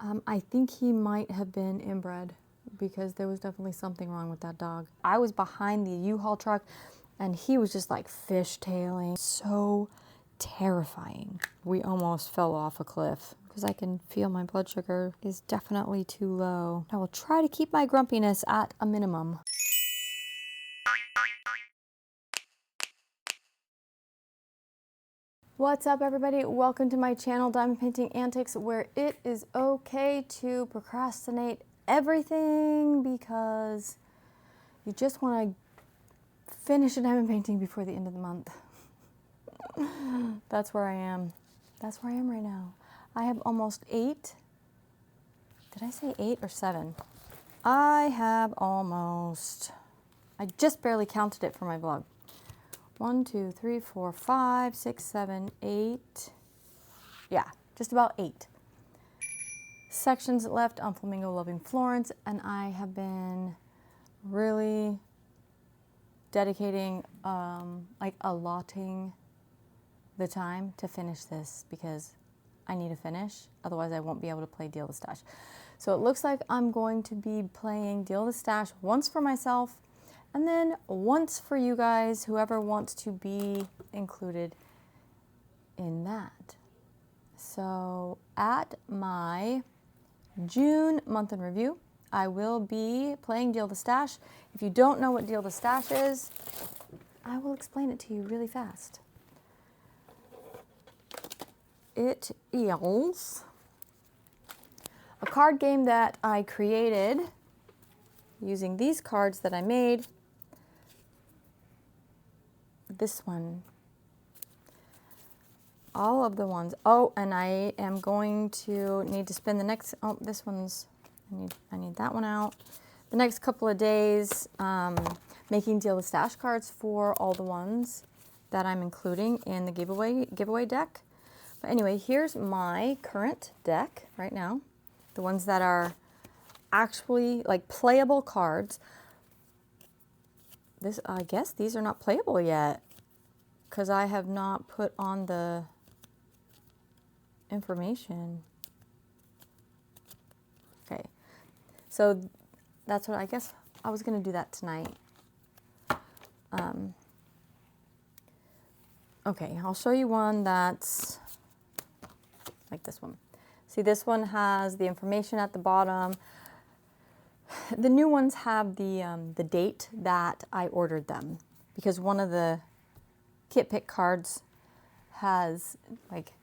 I think he might have been inbred because there was definitely something wrong with that dog. I was behind the U-Haul truck and he was just like fishtailing. So terrifying. We almost fell off a cliff because I can feel my blood sugar is definitely too low. I will try to keep my grumpiness at a minimum. What's up, everybody? Welcome to my channel, Diamond Painting Antics, where it is okay to procrastinate everything because you just want to finish a diamond painting before the end of the month. That's where I am. That's where I am right now. I have almost 8. Did I say 8 or 7? I have almost. I just barely counted it for my vlog. 1, 2, 3, 4, 5, 6, 7, 8. Yeah, just about 8 sections left on Flamingo Loving Florence, and I have been really dedicating, allotting the time to finish this because I need to finish. Otherwise, I won't be able to play Deal the Stash. So it looks like I'm going to be playing Deal the Stash once for myself, and then once for you guys, whoever wants to be included in that. So at my June month in review, I will be playing Deal the Stash. If you don't know what Deal the Stash is, I will explain it to you really fast. It is a card game that I created using these cards that I made. This one, all of the ones. Oh, and I am going to need to spend the next, oh, this one's, I need that one out. The next couple of days making Deal the Stash cards for all the ones that I'm including in the giveaway deck. But anyway, here's my current deck right now. The ones that are actually like playable cards. This, I guess these are not playable yet because I have not put on the information. Okay, so that's what I guess I was going to do that tonight. Okay, I'll show you one that's like this one. See, this one has the information at the bottom. The new ones have the date that I ordered them because one of the kit pick cards has like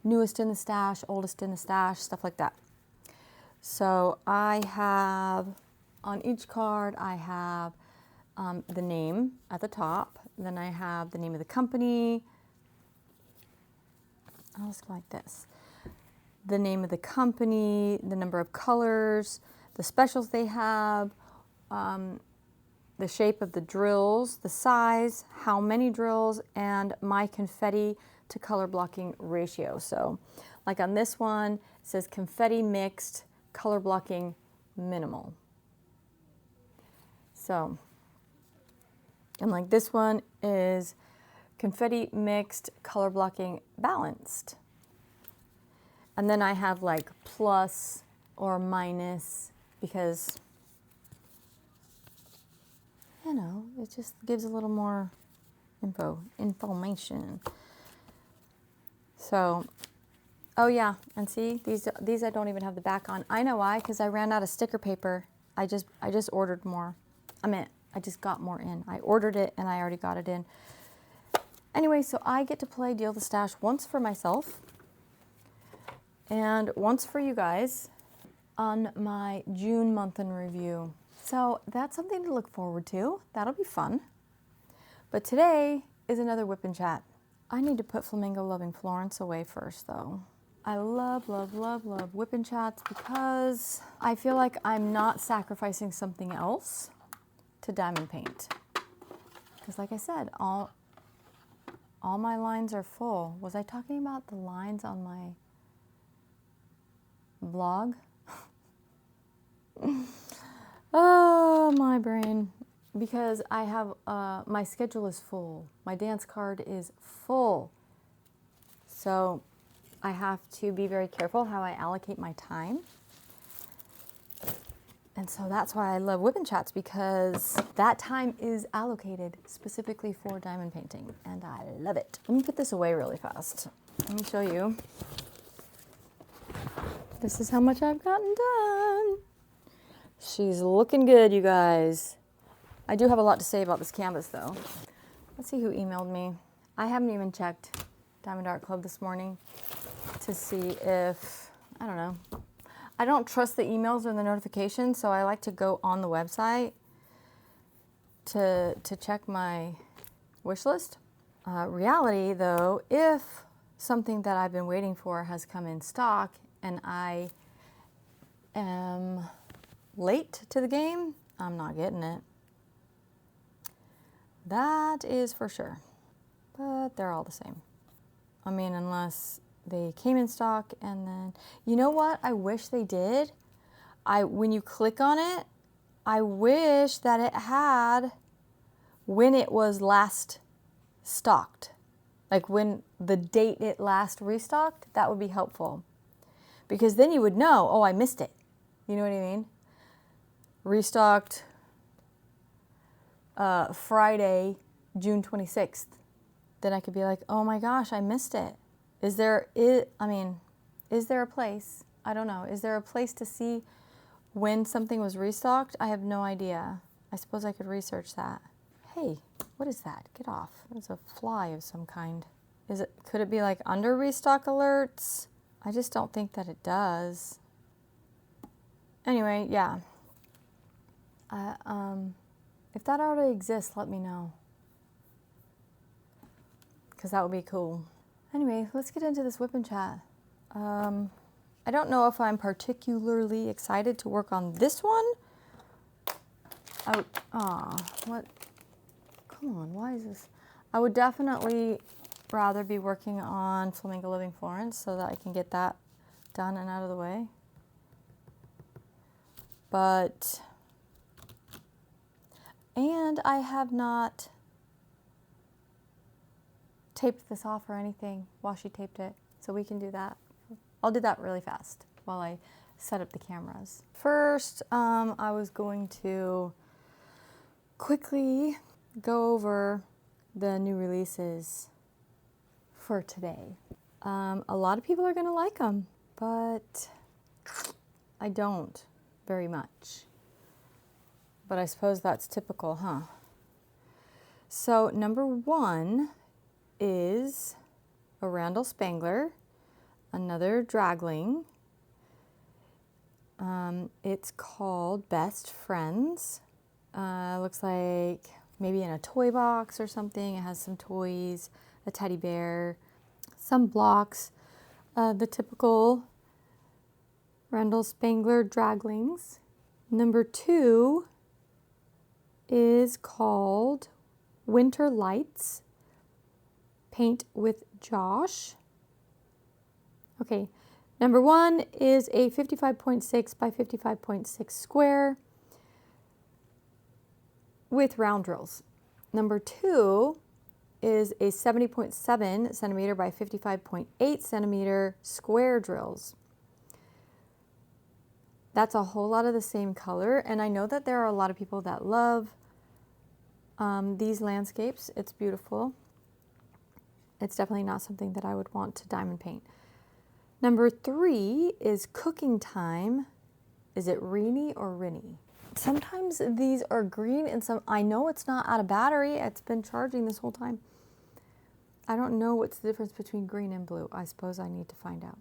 newest in the stash, oldest in the stash, stuff like that. So I have, on each card, I have the name at the top. Then I have the name of the company. I'll just go like this. The name of the company, the number of colors, the specials they have, the shape of the drills, the size, how many drills, and my confetti to color blocking ratio. So like on this one, it says confetti mixed, color blocking minimal. So, and like this one is confetti mixed, color blocking balanced. And then I have like plus or minus because, you know, it just gives a little more information. So, oh yeah, and see, these I don't even have the back on. I know why, because I ran out of sticker paper. I just ordered more. I just got more in. I ordered it and I already got it in. Anyway, so I get to play Deal the Stash once for myself and once for you guys on my June month in review. So that's something to look forward to. That'll be fun. But today is another whip and chat. I need to put Flamingo Loving Florence away first though. I love, love, love, love whip and chats because I feel like I'm not sacrificing something else to diamond paint. Because like I said, all my lines are full. Was I talking about the lines on my vlog? Oh, my brain. Because I have, my schedule is full. My dance card is full. So I have to be very careful how I allocate my time. And so that's why I love Whip and Chats, because that time is allocated specifically for diamond painting, and I love it. Let me put this away really fast. Let me show you. This is how much I've gotten done. She's looking good, you guys. I do have a lot to say about this canvas, though. Let's see who emailed me. I haven't even checked Diamond Art Club this morning to see if, I don't know. I don't trust the emails or the notifications, so I like to go on the website to check my wish list. Reality, though, if something that I've been waiting for has come in stock and I am late to the game, I'm not getting it. That is for sure. But they're all the same. I mean, unless they came in stock and then, you know what I wish they did? When you click on it, I wish that it had when it was last stocked. Like when the date it last restocked, that would be helpful. Because then you would know, oh, I missed it. You know what I mean? Restocked Friday, June 26th. Then I could be like, oh my gosh, I missed it. Is there a place? I don't know. Is there a place to see when something was restocked? I have no idea. I suppose I could research that. Hey, what is that? Get off. It's a fly of some kind. Could it be like under restock alerts? I just don't think that it does. Anyway, yeah. If that already exists, let me know. Because that would be cool. Anyway, let's get into this Whip and Chat. I don't know if I'm particularly excited to work on this one. What? Come on, why is this? I would definitely rather be working on Flamingo Living Florence so that I can get that done and out of the way. And I have not taped this off or anything while she taped it, so we can do that. I'll do that really fast while I set up the cameras. First, I was going to quickly go over the new releases for today. A lot of people are gonna like them, but I don't very much. But I suppose that's typical, huh? So number one is a Randall Spangler, another Dragling. It's called Best Friends. Looks like maybe in a toy box or something. It has some toys, a teddy bear, some blocks, the typical Randall Spangler Draglings. Number two is called Winter Lights, Paint with Josh. Okay, number one is a 55.6 by 55.6 square with round drills. Number two is a 70.7 centimeter by 55.8 centimeter square drills. That's a whole lot of the same color, and I know that there are a lot of people that love these landscapes. It's beautiful. It's definitely not something that I would want to diamond paint. Number three is Cooking Time. Is it Reenie or Rinny? Sometimes these are green and some, I know it's not out of battery. It's been charging this whole time. I don't know what's the difference between green and blue. I suppose I need to find out.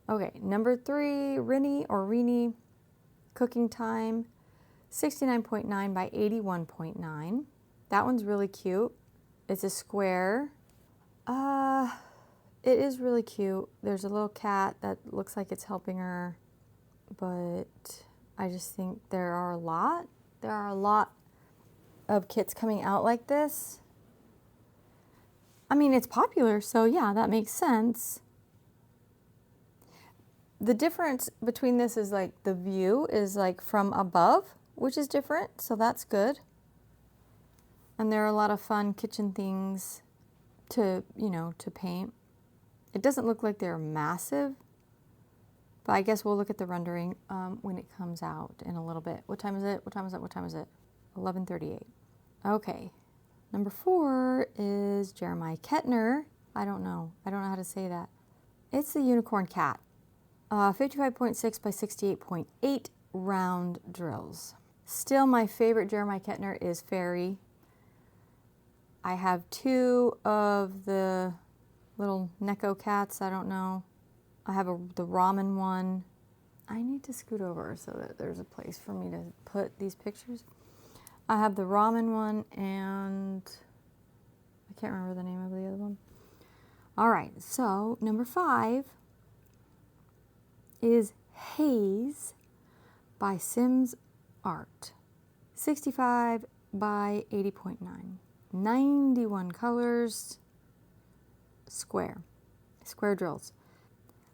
Okay, number three, Rinny or Reenie, Cooking Time, 69.9 by 81.9. That one's really cute. It's a square. It is really cute. There's a little cat that looks like it's helping her, but I just think there are a lot of kits coming out like this. I mean, it's popular, so yeah, that makes sense. The difference between this is like the view is like from above, which is different, so that's good. And there are a lot of fun kitchen things to paint. It doesn't look like they're massive, but I guess we'll look at the rendering when it comes out in a little bit. What time is it? What time is it? What time is it? 11:38. Okay. Number 4 is Jeremiah Kettner. I don't know how to say that. It's the unicorn cat. 55.6 by 68.8 round drills. Still my favorite Jeremiah Kettner is Fairy. I have 2 of the little Neko cats, I don't know. I have the ramen one. I need to scoot over so that there's a place for me to put these pictures. I have the ramen one and I can't remember the name of the other one. All right, so number 5 is Haze by Sims Art. 65 by 80.9. 91 colors, square drills.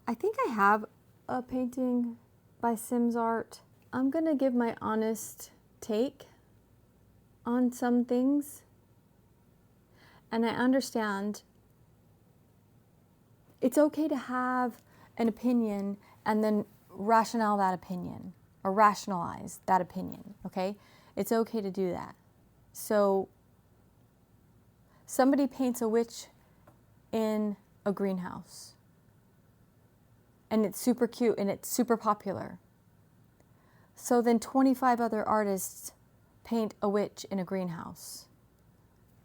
I think I have a painting by Sims Art. I'm gonna give my honest take on some things, and I understand it's okay to have an opinion and then rationalize that opinion, okay? It's okay to do that. So somebody paints a witch in a greenhouse and it's super cute and it's super popular. So then 25 other artists paint a witch in a greenhouse.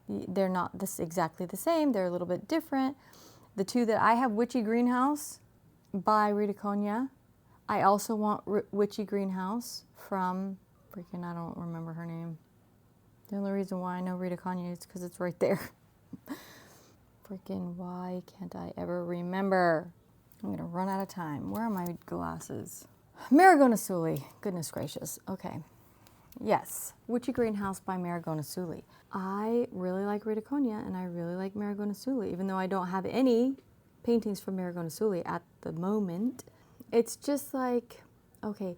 They're not exactly the same, they're a little bit different. The 2 that I have, Witchy Greenhouse by Rita Konya. I also want Witchy Greenhouse from, freaking, I don't remember her name. The only reason why I know Rita Konya is because it's right there. Freaking, why can't I ever remember? I'm gonna run out of time. Where are my glasses? Marigona Suli, goodness gracious. Okay, yes, Witchy Greenhouse by Marigona Suli. I really like Rita Konya and I really like Marigona Suli, even though I don't have any paintings from Marigona Suli at the moment. It's just like, okay,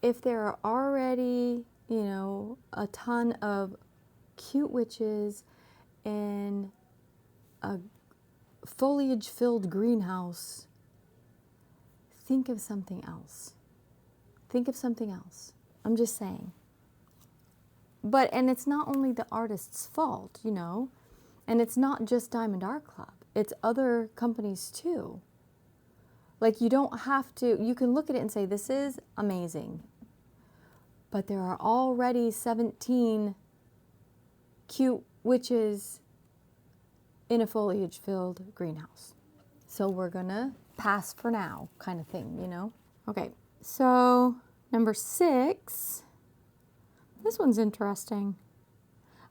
if there are already, you know, a ton of cute witches in a foliage-filled greenhouse, think of something else. Think of something else. I'm just saying. And it's not only the artist's fault, you know, and it's not just Diamond Art Club. It's other companies too. Like, you don't have to, you can look at it and say, this is amazing. But there are already 17 cute witches in a foliage-filled greenhouse. So we're gonna pass for now, kind of thing, you know? Okay, so number 6, this one's interesting.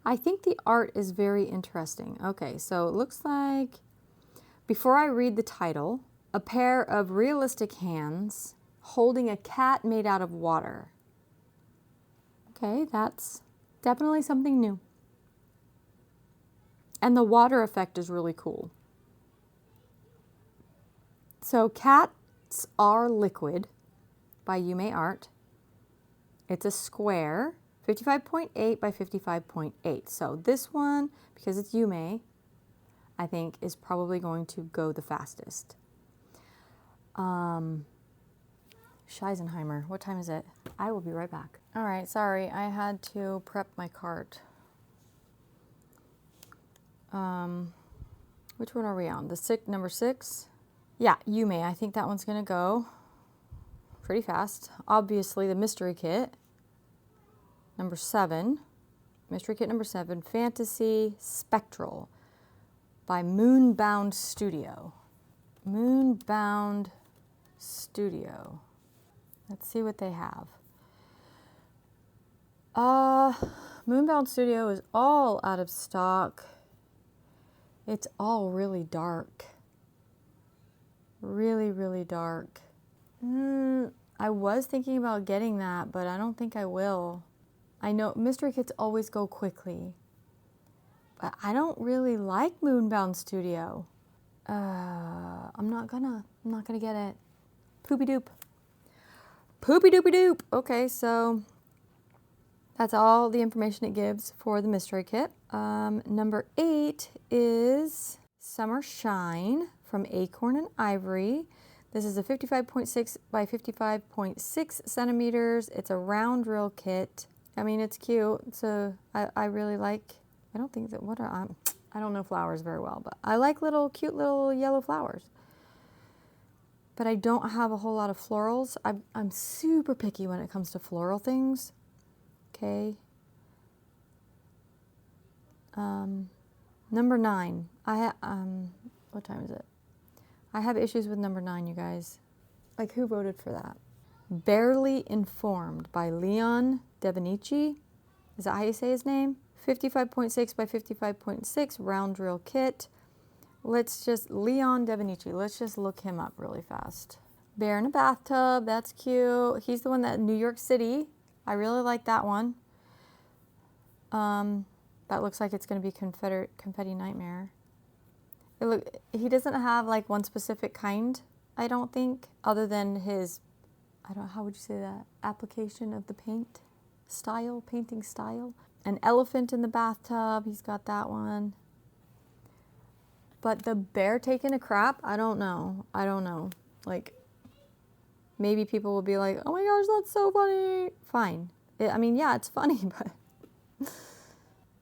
I think the art is very interesting. Okay, so it looks like, before I read the title, a pair of realistic hands holding a cat made out of water. Okay, that's definitely something new. And the water effect is really cool. So Cats Are Liquid by Yume Art. It's a square, 55.8 by 55.8. So this one, because it's Yume, I think is probably going to go the fastest. Scheisenheimer, what time is it? I will be right back. All right, sorry, I had to prep my cart. Which one are we on? Number 6? Yeah, Yume, I think that one's gonna go pretty fast. Obviously the mystery kit, number 7. Mystery kit number 7, Fantasy Spectral by Moonbound Studio. Moonbound Studio. Let's see what they have. Moonbound Studio is all out of stock. It's all really dark. Really, really dark. I was thinking about getting that, but I don't think I will. I know mystery kits always go quickly, but I don't really like Moonbound Studio. I'm not gonna get it. Poopy doop. Poopy doopy doop. Okay, so that's all the information it gives for the mystery kit. Number 8 is Summer Shine from Acorn and Ivory. This is a 55.6 by 55.6 centimeters. It's a round drill kit. I mean, it's cute. I really like, I don't think that, I don't know flowers very well, but I like cute little yellow flowers. But I don't have a whole lot of florals. I'm super picky when it comes to floral things. Okay. Number 9. What time is it? I have issues with number 9, you guys. Like, who voted for that? Barely Informed by Leon Devenici. Is that how you say his name? 55.6 by 55.6 round drill kit. Leon Devenici, let's just look him up really fast. Bear in a bathtub, that's cute. He's the one that New York City. I really like that one. That looks like it's going to be Confetti Nightmare. He doesn't have like one specific kind, I don't think, other than his, how would you say that? Application of the painting style. An elephant in the bathtub, he's got that one. But the bear taking a crap, I don't know. Like, maybe people will be like, oh my gosh, that's so funny. Fine. Yeah, it's funny, but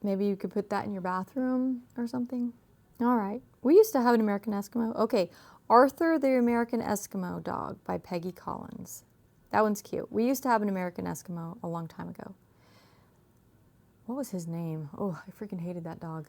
maybe you could put that in your bathroom or something. All right. We used to have an American Eskimo. Okay. Arthur the American Eskimo Dog by Peggy Collins. That one's cute. We used to have an American Eskimo a long time ago. What was his name? Oh, I freaking hated that dog.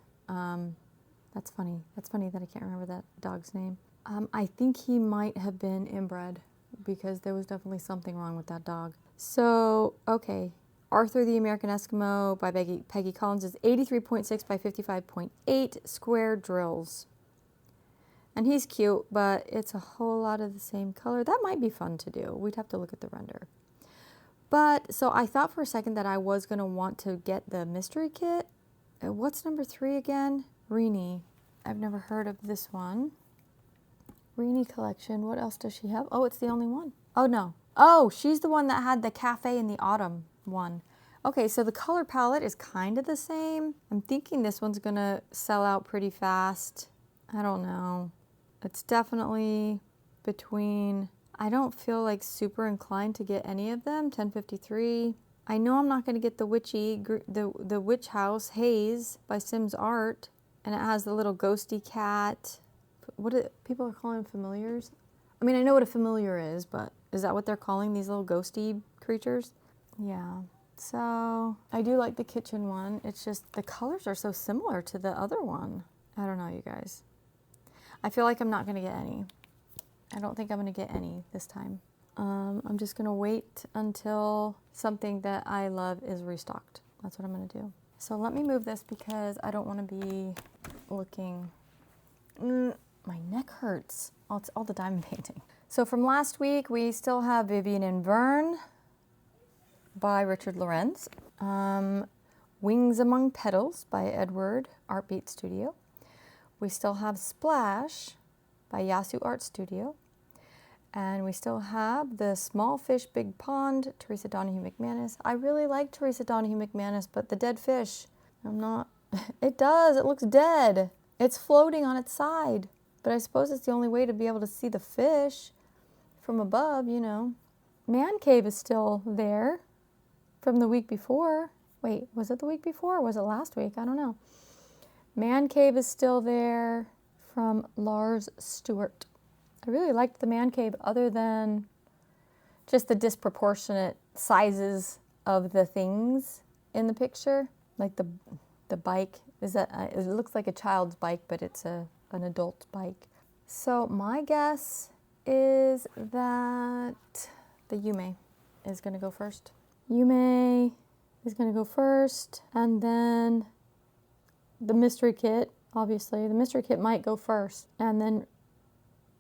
That's funny. That's funny that I can't remember that dog's name. I think he might have been inbred because there was definitely something wrong with that dog. So, okay. Arthur the American Eskimo by Peggy Collins is 83.6 by 55.8 square drills. And he's cute, but it's a whole lot of the same color. That might be fun to do. We'd have to look at the render. But, so I thought for a second that I was going to want to get the mystery kit. What's number 3 again? Rini. I've never heard of this one. Rini collection. What else does she have? Oh, it's the only one. Oh, no. Oh, she's the one that had the Cafe in the Autumn one. Okay, so the color palette is kind of the same. I'm thinking this one's going to sell out pretty fast. I don't know. It's definitely between... I don't feel like super inclined to get any of them. 1053. I know I'm not going to get the the Witch House Haze by Sims Art. And it has the little ghosty cat. People are calling them familiars? I mean, I know what a familiar is, but is that what they're calling these little ghosty creatures? Yeah. So, I do like the kitchen one. It's just the colors are so similar to the other one. I don't know, you guys. I feel like I'm not going to get any. I don't think I'm going to get any this time. I'm just going to wait until something that I love is restocked. That's what I'm going to do. So let me move this because I don't want to be looking... my neck hurts. Oh, it's all the diamond painting. So from last week, we still have Vivian and Vern by Richard Lorenz. Wings Among Petals by Edward Artbeat Studio. We still have Splash by Yasu Art Studio. And we still have the Small Fish, Big Pond, Teresa Donahue McManus. I really like Teresa Donahue McManus, but the dead fish, I'm not... It does, it looks dead. It's floating on its side. But I suppose it's the only way to be able to see the fish from above, you know. Man Cave is still there from the week before. Wait, was it the week before or was it last week? I don't know. Man Cave is still there from Lars Stewart. I really liked the man cave other than just the disproportionate sizes of the things in the picture. Like the bike, it looks like a child's bike, but it's an adult bike. So my guess is that the Yume is going to go first. Yume is going to go first, and then the mystery kit, obviously. The mystery kit might go first, and then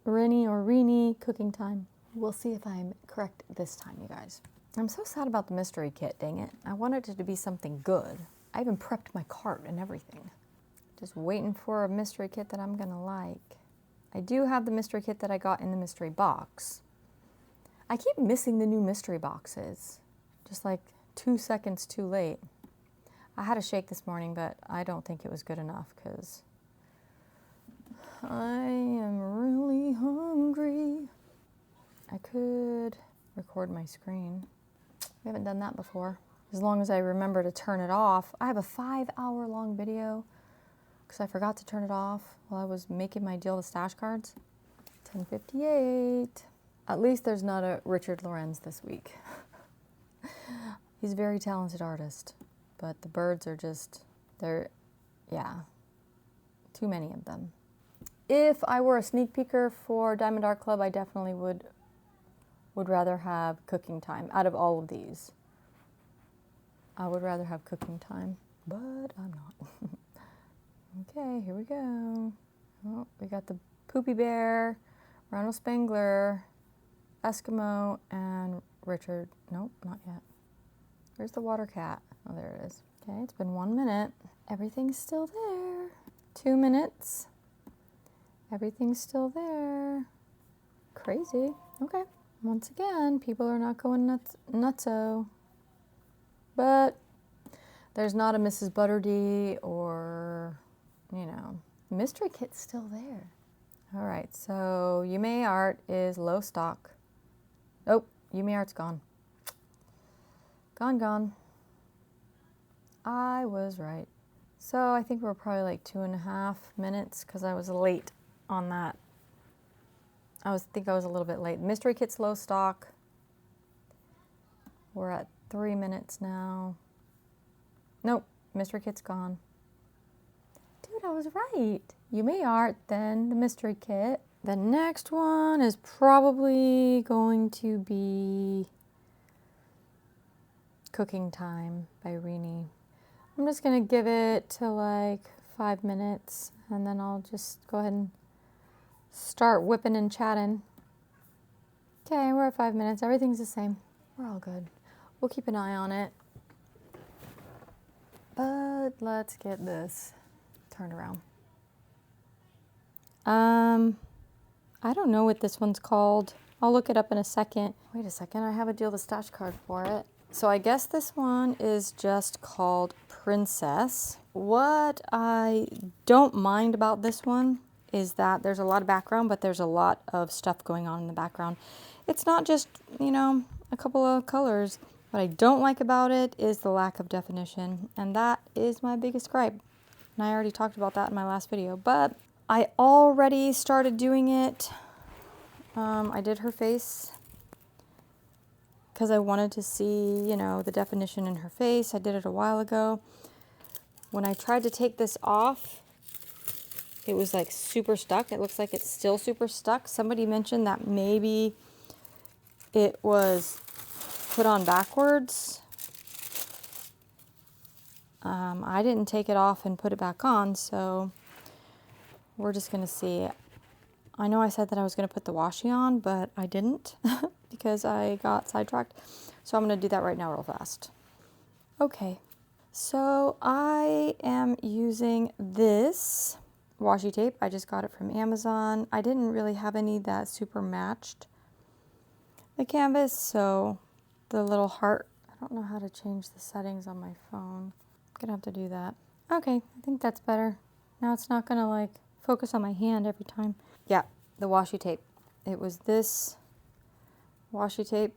Rini Cooking Time. We'll see if I'm correct this time, you guys. I'm so sad about the mystery kit, dang it. I wanted it to be something good. I even prepped my cart and everything. Just waiting for a mystery kit that I'm gonna like. I do have the mystery kit that I got in the mystery box. I keep missing the new mystery boxes. Just like 2 seconds too late. I had a shake this morning, but I don't think it was good enough because I am really hungry. I could record my screen. We haven't done that before. As long as I remember to turn it off. I have a 5-hour-long video because I forgot to turn it off while I was making my deal with stash cards. 10:58. At least there's not a Richard Lorenz this week. He's a very talented artist, but the birds are just, yeah, too many of them. If I were a sneak peeker for Diamond Art Club, I definitely would rather have cooking time out of all of these. I would rather have cooking time, but I'm not. Okay, here we go. Oh, we got the Poopy Bear, Ronald Spangler, Eskimo, and Richard. Nope, not yet. Where's the water cat? Oh, there it is. Okay, it's been 1 minute. Everything's still there. 2 minutes. Everything's still there. Crazy. Okay. Once again, people are not going nutso. But there's not a Mrs. Butterdee or, you know, Mystery Kit's still there. All right, so Yume Art is low stock. Oh, Yume Art's gone. Gone. I was right. So I think we're probably like 2.5 minutes because I was late on that. I think I was a little bit late. Mystery Kit's low stock. We're at 3 minutes now. Nope, Mystery Kit's gone. Dude, I was right. Yume Art, then the Mystery Kit. The next one is probably going to be Cooking Time by Rini. I'm just gonna give it to like 5 minutes and then I'll just go ahead and start whipping and chatting. Okay, we're at 5 minutes. Everything's the same. We're all good. We'll keep an eye on it. But let's get this turned around. I don't know what this one's called. I'll look it up in a second. Wait a second, I have a deal the stash card for it. So I guess this one is just called Princess. What I don't mind about this one is that there's a lot of background, but there's a lot of stuff going on in the background. It's not just, you know, a couple of colors. What I don't like about it is the lack of definition, and that is my biggest gripe. And I already talked about that in my last video, but I already started doing it. I did her face because I wanted to see, you know, the definition in her face. I did it a while ago. When I tried to take this off, it was like super stuck. It looks like it's still super stuck. Somebody mentioned that maybe it was put on backwards. I didn't take it off and put it back on, so we're just gonna see. I know I said that I was gonna put the washi on, but I didn't because I got sidetracked. So I'm gonna do that right now real fast. Okay, so I am using this washi tape. I just got it from Amazon. I didn't really have any that super matched the canvas, so the little heart, I don't know how to change the settings on my phone. I'm gonna have to do that. Okay, I think that's better. Now it's not gonna like focus on my hand every time. Yeah, the washi tape. It was this washi tape.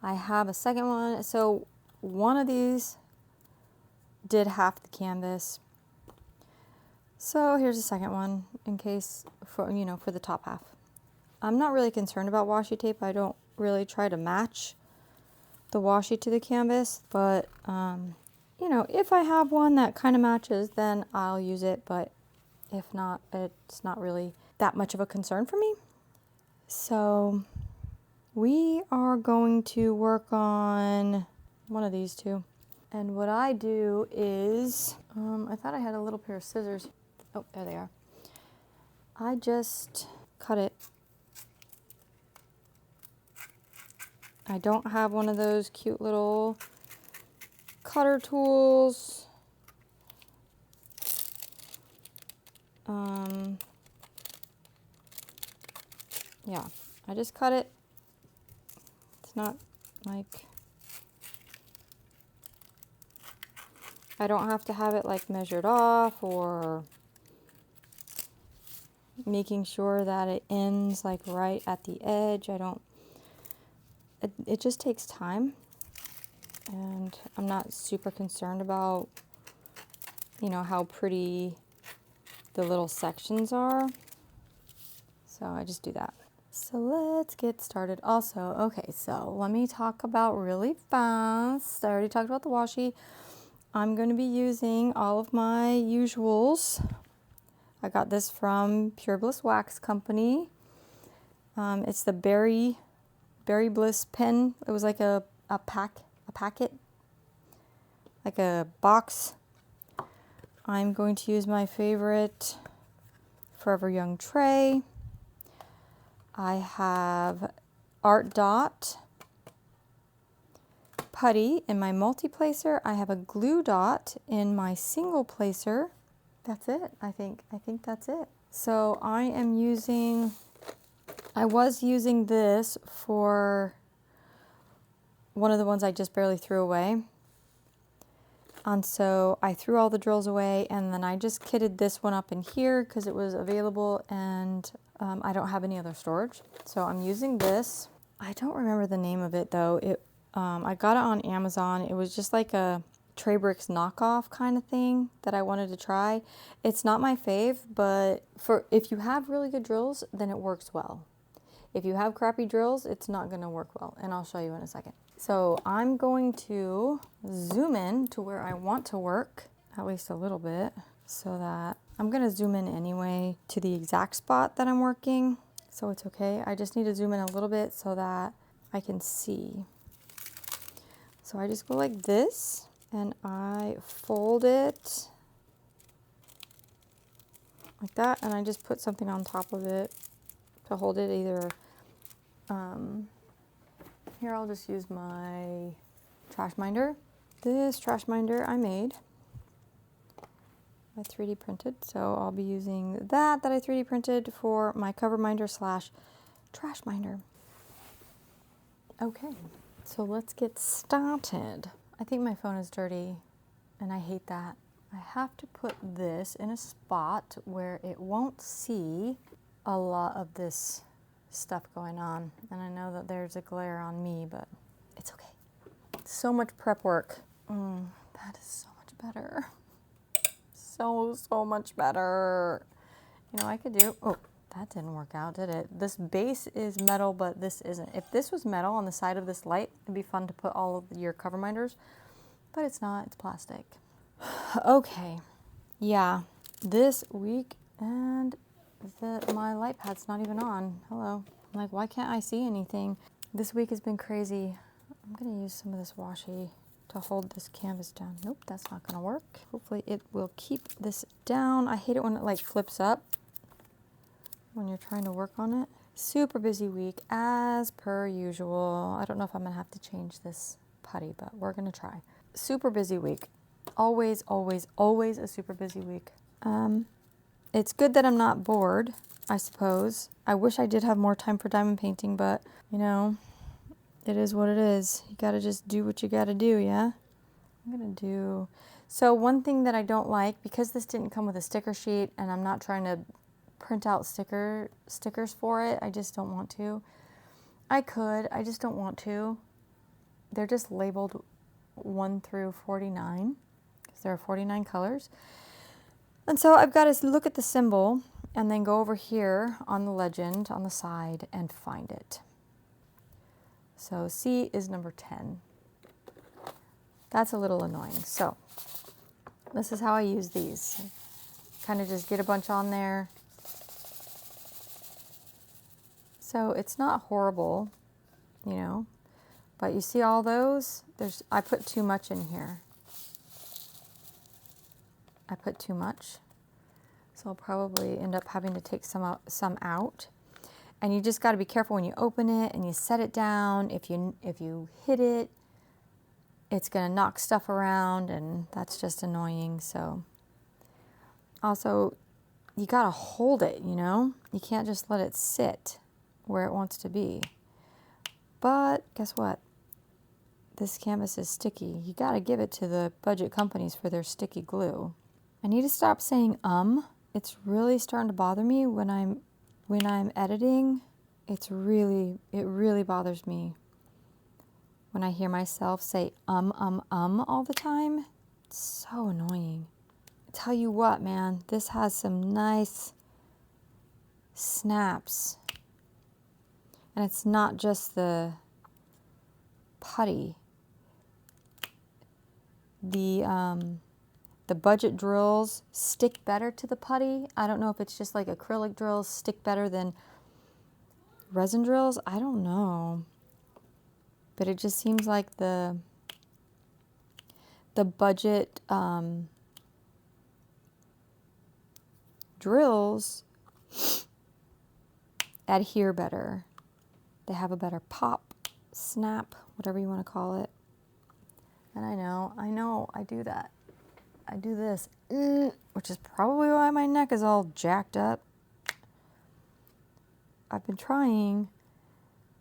I have a second one. So one of these did half the canvas. So here's the second one in case for, you know, for the top half. I'm not really concerned about washi tape. I don't really try to match the washi to the canvas, but you know, if I have one that kind of matches, then I'll use it, but if not, it's not really that much of a concern for me. So we are going to work on one of these two. And what I do is, I thought I had a little pair of scissors. Oh, there they are. I just cut it. I don't have one of those cute little cutter tools. Yeah, I just cut it. It's not like, I don't have to have it like measured off or, making sure that it ends like right at the edge. It just takes time, and I'm not super concerned about, you know, how pretty the little sections are. So I just do that. So let's get started. Also, okay, so let me talk about really fast. I already talked about the washi. I'm going to be using all of my usuals. I got this from Pure Bliss Wax Company. It's the Berry Bliss pen. It was like a packet, like a box. I'm going to use my favorite Forever Young tray. I have Art Dot putty in my multi-placer. I have a glue dot in my single placer. That's it. I think that's it. So I was using this for one of the ones I just barely threw away. And so I threw all the drills away, and then I just kitted this one up in here because it was available, and I don't have any other storage. So I'm using this. I don't remember the name of it though. I got it on Amazon. It was just like a Tray Bricks knockoff kind of thing that I wanted to try. It's not my fave, but if you have really good drills, then it works well. If you have crappy drills, it's not going to work well, and I'll show you in a second. So I'm going to zoom in to where I want to work, at least a little bit, so that I'm going to zoom in anyway to the exact spot that I'm working, so it's okay. I just need to zoom in a little bit so that I can see. So I just go like this, and I fold it like that, and I just put something on top of it to hold it, either here I'll just use my trash minder. This trash minder I made, I 3D printed, so I'll be using that I 3D printed for my cover minder / trash minder. Okay, so let's get started. I think my phone is dirty, and I hate that. I have to put this in a spot where it won't see a lot of this stuff going on, and I know that there's a glare on me, but it's okay. So much prep work. That is so much better. So much better. You know, I could do, oh, that didn't work out, did it? This base is metal, but this isn't. If this was metal on the side of this light, it'd be fun to put all of your cover minders, but it's not, it's plastic. Okay, yeah, this week, and my light pad's not even on. Hello. I'm like, why can't I see anything? This week has been crazy. I'm going to use some of this washi to hold this canvas down. Nope, that's not going to work. Hopefully it will keep this down. I hate it when it like flips up when you're trying to work on it. Super busy week as per usual. I don't know if I'm going to have to change this putty, but we're going to try. Super busy week. Always, always, always a super busy week. It's good that I'm not bored, I suppose. I wish I did have more time for diamond painting, but, you know, it is what it is. You gotta just do what you gotta do, yeah? I'm gonna do... So one thing that I don't like, because this didn't come with a sticker sheet, and I'm not trying to print out stickers for it, I just don't want to. I could, I just don't want to. They're just labeled 1 through 49, because there are 49 colors. And so I've got to look at the symbol and then go over here on the legend on the side and find it. So C is number 10. That's a little annoying. So this is how I use these. Kind of just get a bunch on there. So it's not horrible, you know, but you see all those? I put too much in here. I put too much, so I'll probably end up having to take some out. And you just got to be careful when you open it and you set it down. If you hit it, it's going to knock stuff around, and that's just annoying. So also, you got to hold it, you know? You can't just let it sit where it wants to be. But guess what? This canvas is sticky. You got to give it to the budget companies for their sticky glue. I need to stop saying it's really starting to bother me when I'm editing. It really bothers me when I hear myself say all the time. It's so annoying. I tell you what, man, this has some nice snaps. And it's not just the putty. The budget drills stick better to the putty. I don't know if it's just like acrylic drills stick better than resin drills. I don't know. But it just seems like the budget drills adhere better. They have a better pop, snap, whatever you want to call it. And I know, I do that. I do this, which is probably why my neck is all jacked up. I've been trying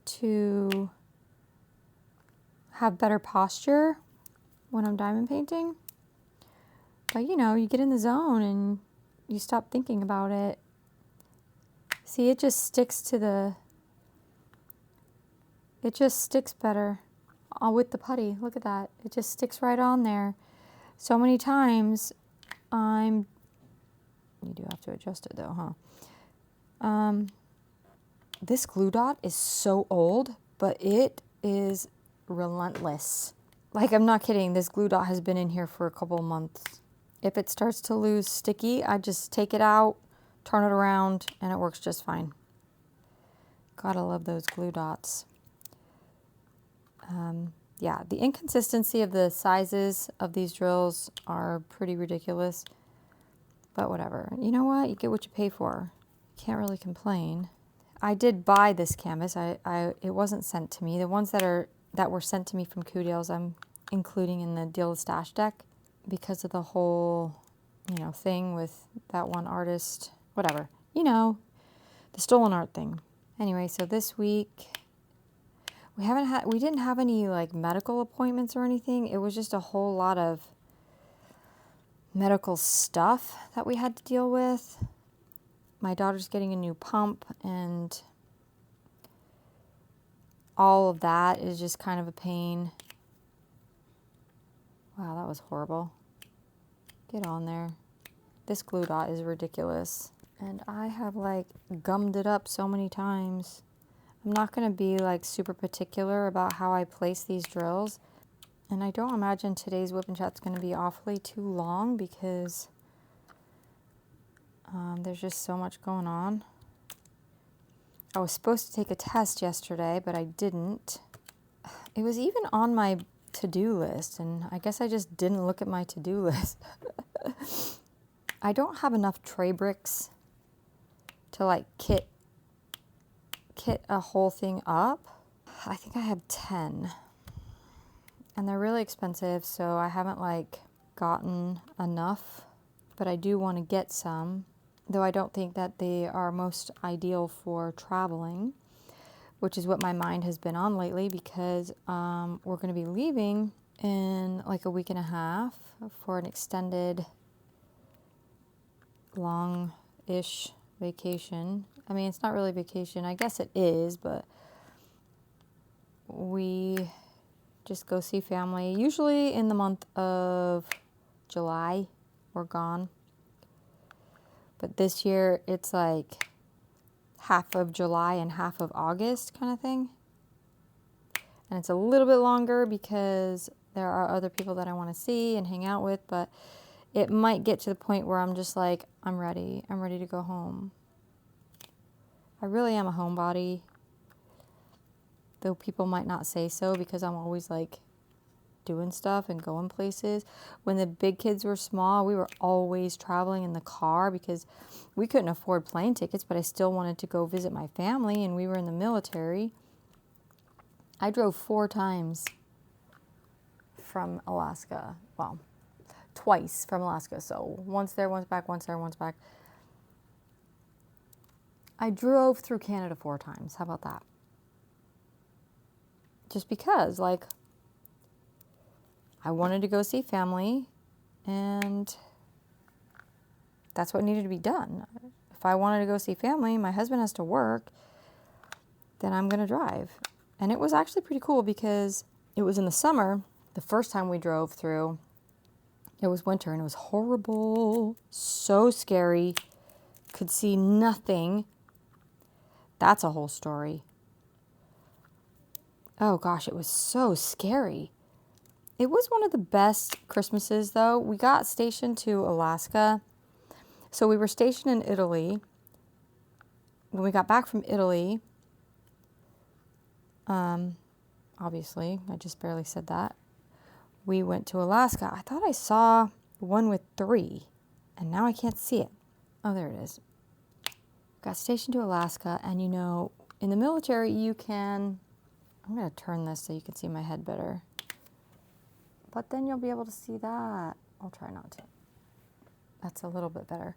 to have better posture when I'm diamond painting. But you know, you get in the zone and you stop thinking about it. See, it just sticks better with the putty. Look at that. It just sticks right on there. So many times you do have to adjust it though, huh? This glue dot is so old, but it is relentless. Like, I'm not kidding. This glue dot has been in here for a couple of months. If it starts to lose sticky, I just take it out, turn it around, and it works just fine. Gotta love those glue dots. Yeah, the inconsistency of the sizes of these drills are pretty ridiculous, but whatever. You know what? You get what you pay for. Can't really complain. I did buy this canvas. It wasn't sent to me. The ones that were sent to me from Coodeals, I'm including in the Deal the Stash deck because of the whole, thing with that one artist. Whatever. The stolen art thing. Anyway, so this week we didn't have any like medical appointments or anything. It was just a whole lot of medical stuff that we had to deal with. My daughter's getting a new pump, and all of that is just kind of a pain. Wow, that was horrible. Get on there. This glue dot is ridiculous. And I have like gummed it up so many times. I'm not going to be like super particular about how I place these drills. And I don't imagine today's whip and chat's going to be awfully too long because there's just so much going on. I was supposed to take a test yesterday, but I didn't. It was even on my to-do list, and I guess I just didn't look at my to-do list. I don't have enough tray bricks to like kit a whole thing up. I think I have 10. And they're really expensive, so I haven't like gotten enough, but I do want to get some, though I don't think that they are most ideal for traveling, which is what my mind has been on lately because we're going to be leaving in like a week and a half for an extended long-ish vacation. I mean, it's not really vacation. I guess it is, but we just go see family. Usually in the month of July, we're gone. But this year, it's like half of July and half of August kind of thing. And it's a little bit longer because there are other people that I want to see and hang out with, but it might get to the point where I'm just like, I'm ready. I'm ready to go home. I really am a homebody, though people might not say so because I'm always like doing stuff and going places. When the big kids were small, we were always traveling in the car because we couldn't afford plane tickets, but I still wanted to go visit my family, and we were in the military. I drove 4 times from Alaska. Well, twice from Alaska. So once there, once back, once there, once back. I drove through Canada 4 times. How about that? Just because, like, I wanted to go see family, and that's what needed to be done. If I wanted to go see family, my husband has to work, then I'm going to drive. And it was actually pretty cool because it was in the summer. The first time we drove through, it was winter and it was horrible. So scary. Could see nothing. That's a whole story. Oh gosh, it was so scary. It was one of the best Christmases though. We got stationed to Alaska. So we were stationed in Italy. When we got back from Italy, obviously, I just barely said that. We went to Alaska. I thought I saw one with 3, and now I can't see it. Oh, there it is. Got stationed to Alaska, and you know, in the military, you can... I'm going to turn this so you can see my head better. But then you'll be able to see that. I'll try not to. That's a little bit better.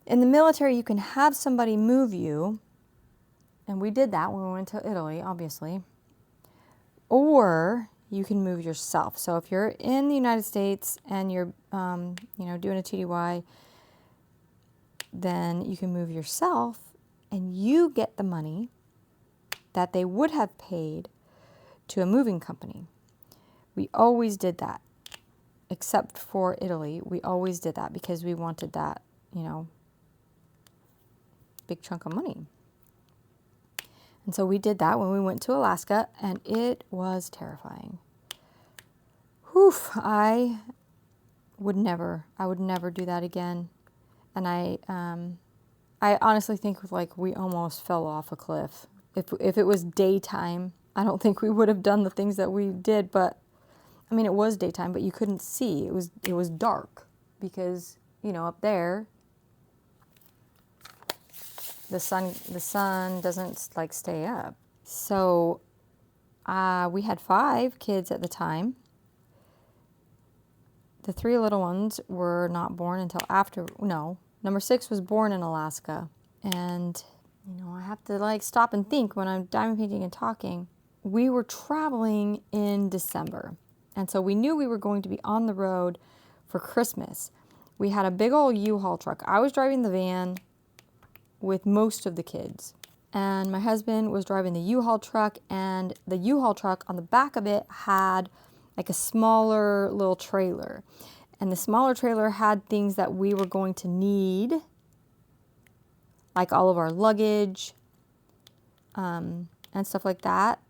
In the military, you can have somebody move you, and we did that when we went to Italy, obviously. Or you can move yourself. So if you're in the United States and you're, doing a TDY, then you can move yourself, and you get the money that they would have paid to a moving company. We always did that, except for Italy. We always did that because we wanted that, big chunk of money. And so we did that when we went to Alaska, and it was terrifying. Whew, I would never do that again. And I honestly think we almost fell off a cliff. If it was daytime, I don't think we would have done the things that we did, but I mean, it was daytime, but you couldn't see. It was dark because, up there, the sun doesn't stay up. So we had 5 kids at the time. The 3 little ones were not born until after. No, number 6 was born in Alaska. And I have to stop and think when I'm diamond painting and talking. We were traveling in December. And so we knew we were going to be on the road for Christmas. We had a big old U-Haul truck. I was driving the van with most of the kids. And my husband was driving the U-Haul truck, and the U-Haul truck on the back of it had a smaller little trailer. And the smaller trailer had things that we were going to need, like all of our luggage and stuff like that,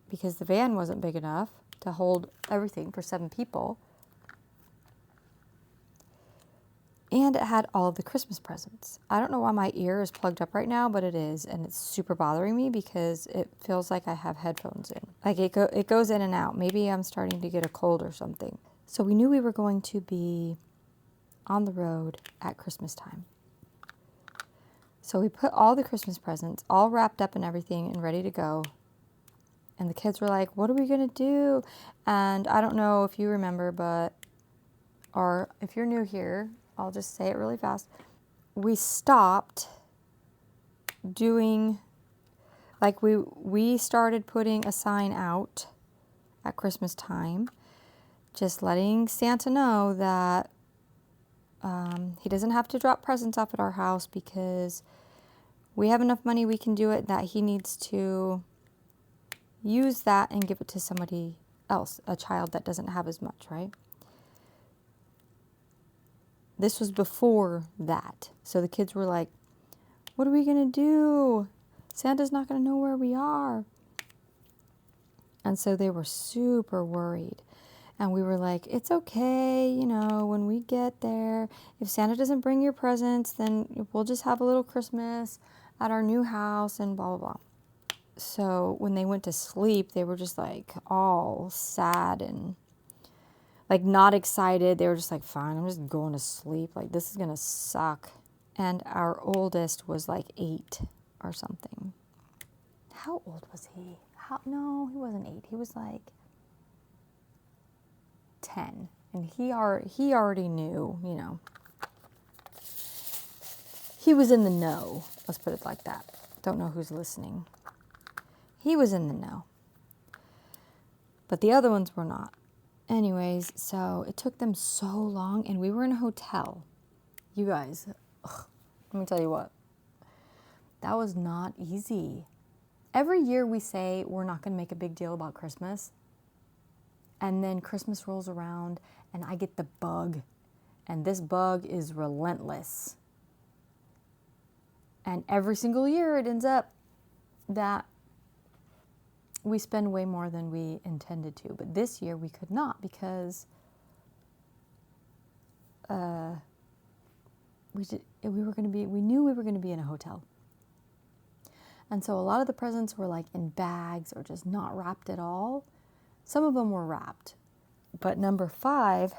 because the van wasn't big enough to hold everything for 7 people. And it had all of the Christmas presents. I don't know why my ear is plugged up right now, but it is, and it's super bothering me because it feels like I have headphones in. It goes in and out. Maybe I'm starting to get a cold or something. So we knew we were going to be on the road at Christmas time. So we put all the Christmas presents all wrapped up and everything and ready to go. And the kids were like, what are we going to do? And I don't know if you remember, or if you're new here, I'll just say it really fast. We stopped doing, we started putting a sign out at Christmas time, just letting Santa know that he doesn't have to drop presents off at our house because we have enough money we can do it, that he needs to use that and give it to somebody else, a child that doesn't have as much, right? This was before that. So the kids were like, what are we going to do? Santa's not going to know where we are. And so they were super worried. And we were like, it's okay, when we get there, if Santa doesn't bring your presents, then we'll just have a little Christmas at our new house and blah, blah, blah. So when they went to sleep, they were just all sad and not excited. They were just fine, I'm just going to sleep. This is going to suck. And our oldest was 8 or something. How old was he? No, he wasn't 8. He was 10. And he already knew, He was in the know. Let's put it like that. Don't know who's listening. He was in the know. But the other ones were not. Anyways, so it took them so long, and we were in a hotel. You guys, ugh, let me tell you what. That was not easy. Every year we say we're not going to make a big deal about Christmas. And then Christmas rolls around and I get the bug. And this bug is relentless. And every single year it ends up that we spend way more than we intended to. But this year we could not because we knew we were going to be in a hotel. And so a lot of the presents were like in bags or just not wrapped at all. Some of them were wrapped. But number 5,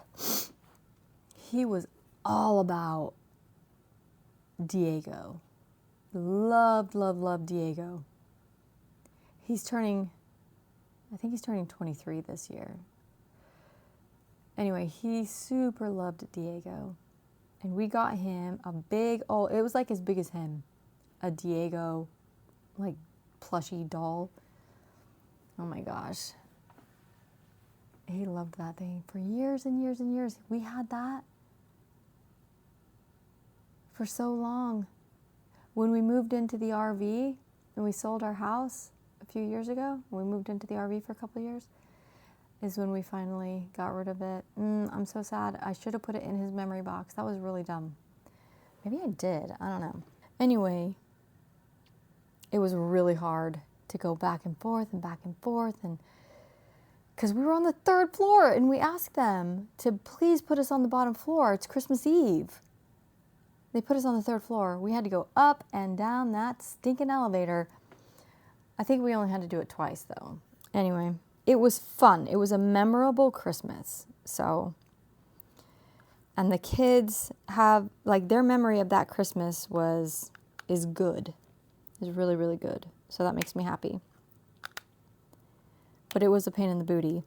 he was all about Diego. Loved, loved, loved Diego. I think he's turning 23 this year. Anyway, he super loved Diego. And we got him a big, it was like as big as him, a Diego, like plushy doll. Oh my gosh. He loved that thing for years and years and years. We had that for so long. When we moved into the RV and we sold our house a few years ago, we moved into the RV for a couple of years, is when we finally got rid of it. I'm so sad. I should have put it in his memory box. That was really dumb. Maybe I did. I don't know. Anyway, it was really hard to go back and forth, and because we were on the 3rd floor and we asked them to please put us on the bottom floor. It's Christmas Eve. They put us on the 3rd floor. We had to go up and down that stinking elevator. I think we only had to do it twice though. Anyway, it was fun. It was a memorable Christmas. So, and the kids have, like, their memory of that Christmas is good. It's really, really good. So that makes me happy. But it was a pain in the booty.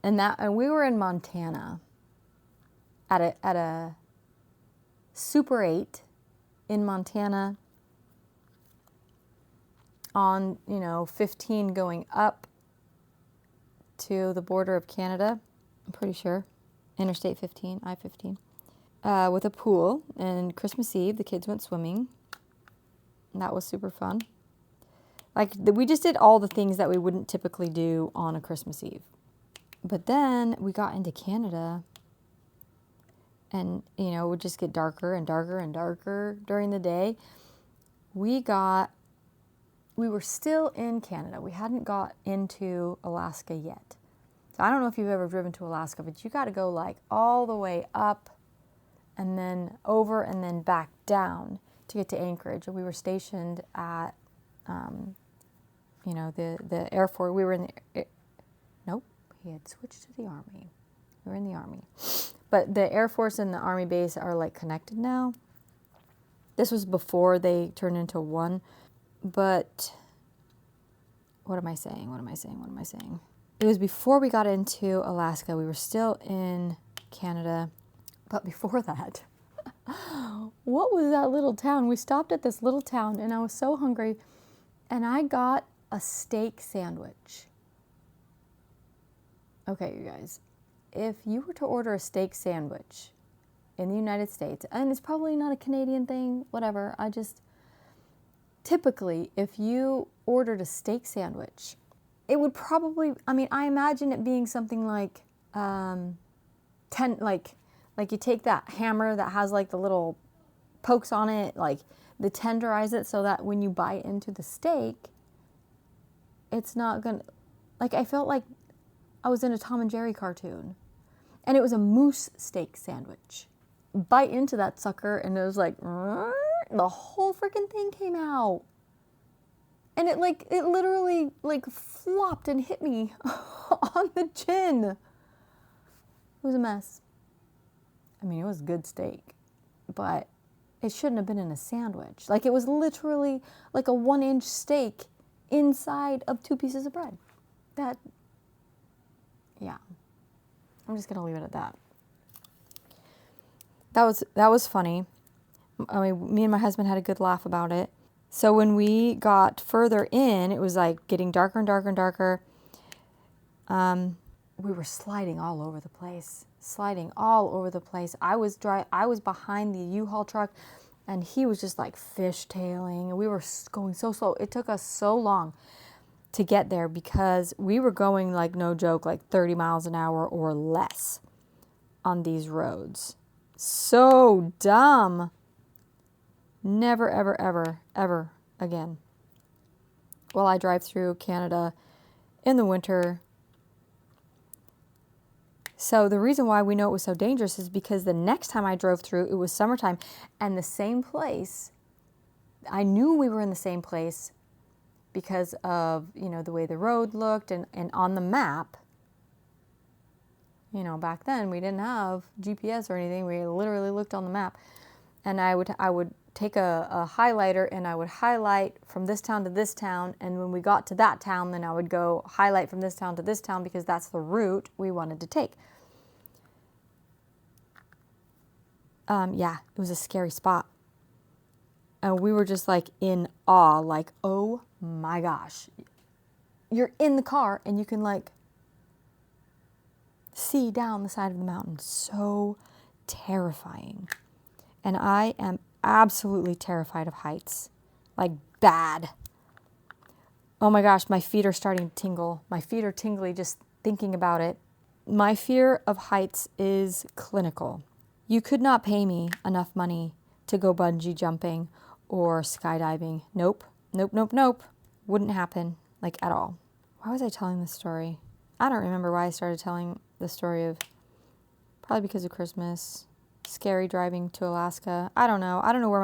And we were in Montana at a Super 8 in Montana on, 15 going up to the border of Canada, I'm pretty sure. Interstate 15, I-15. With a pool, and Christmas Eve, the kids went swimming. And that was super fun. Like, we just did all the things that we wouldn't typically do on a Christmas Eve. But then we got into Canada, and, it would just get darker and darker and darker during the day. We were still in Canada. We hadn't got into Alaska yet. So I don't know if you've ever driven to Alaska, but you got to go like all the way up and then over and then back down to get to Anchorage. And we were stationed at, the Air Force. We were in the, nope, he had switched to the Army. We were in the Army. But the Air Force and the Army base are like connected now. This was before they turned into one. But what am I saying? It was before we got into Alaska. We were still in Canada. But before that, what was that little town? We stopped at this little town and I was so hungry and I got a steak sandwich. Okay, you guys, if you were to order a steak sandwich in the United States, and it's probably not a Canadian thing, whatever, typically, if you ordered a steak sandwich, it would probably, I imagine it being something like, like you take that hammer that has like the little pokes on it, like they tenderize it so that when you bite into the steak, it's not gonna, like I felt like I was in a Tom and Jerry cartoon. And it was a moose steak sandwich. Bite into that sucker and it was like, the whole freaking thing came out. And it literally flopped and hit me on the chin. It was a mess. It was good steak, but it shouldn't have been in a sandwich. Like it was literally like a 1-inch steak inside of 2 pieces of bread. Yeah. I'm just gonna leave it at that. That was funny. Me and my husband had a good laugh about it. So when we got further in, it was like getting darker and darker and darker. we were sliding all over the place, sliding all over the place. I was behind the U-Haul truck, and he was just like fishtailing, and we were going so slow. It took us so long to get there because we were going, like, no joke, like 30 miles an hour or less on these roads. So dumb. Never, ever, ever, ever again. Well, I drive through Canada in the winter. So the reason why we know it was so dangerous is because the next time I drove through, it was summertime, and the same place, I knew we were in the same place because of, you know, the way the road looked, and on the map, you know, back then we didn't have GPS or anything. We literally looked on the map, and I would take a highlighter, and I would highlight from this town to this town, and when we got to that town, then I would go highlight from this town to this town because that's the route we wanted to take. Yeah, it was a scary spot. And we were just like in awe, like, oh my gosh. You're in the car and you can like see down the side of the mountain. So terrifying. And I am absolutely terrified of heights. Like, bad. Oh my gosh, my feet are starting to tingle. My feet are tingly just thinking about it. My fear of heights is clinical. You could not pay me enough money to go bungee jumping or skydiving. Nope, nope, nope, nope. Wouldn't happen, like, at all. Why was I telling this story? I don't remember why I started telling the story of, probably because of Christmas, scary driving to Alaska. I don't know. I don't know where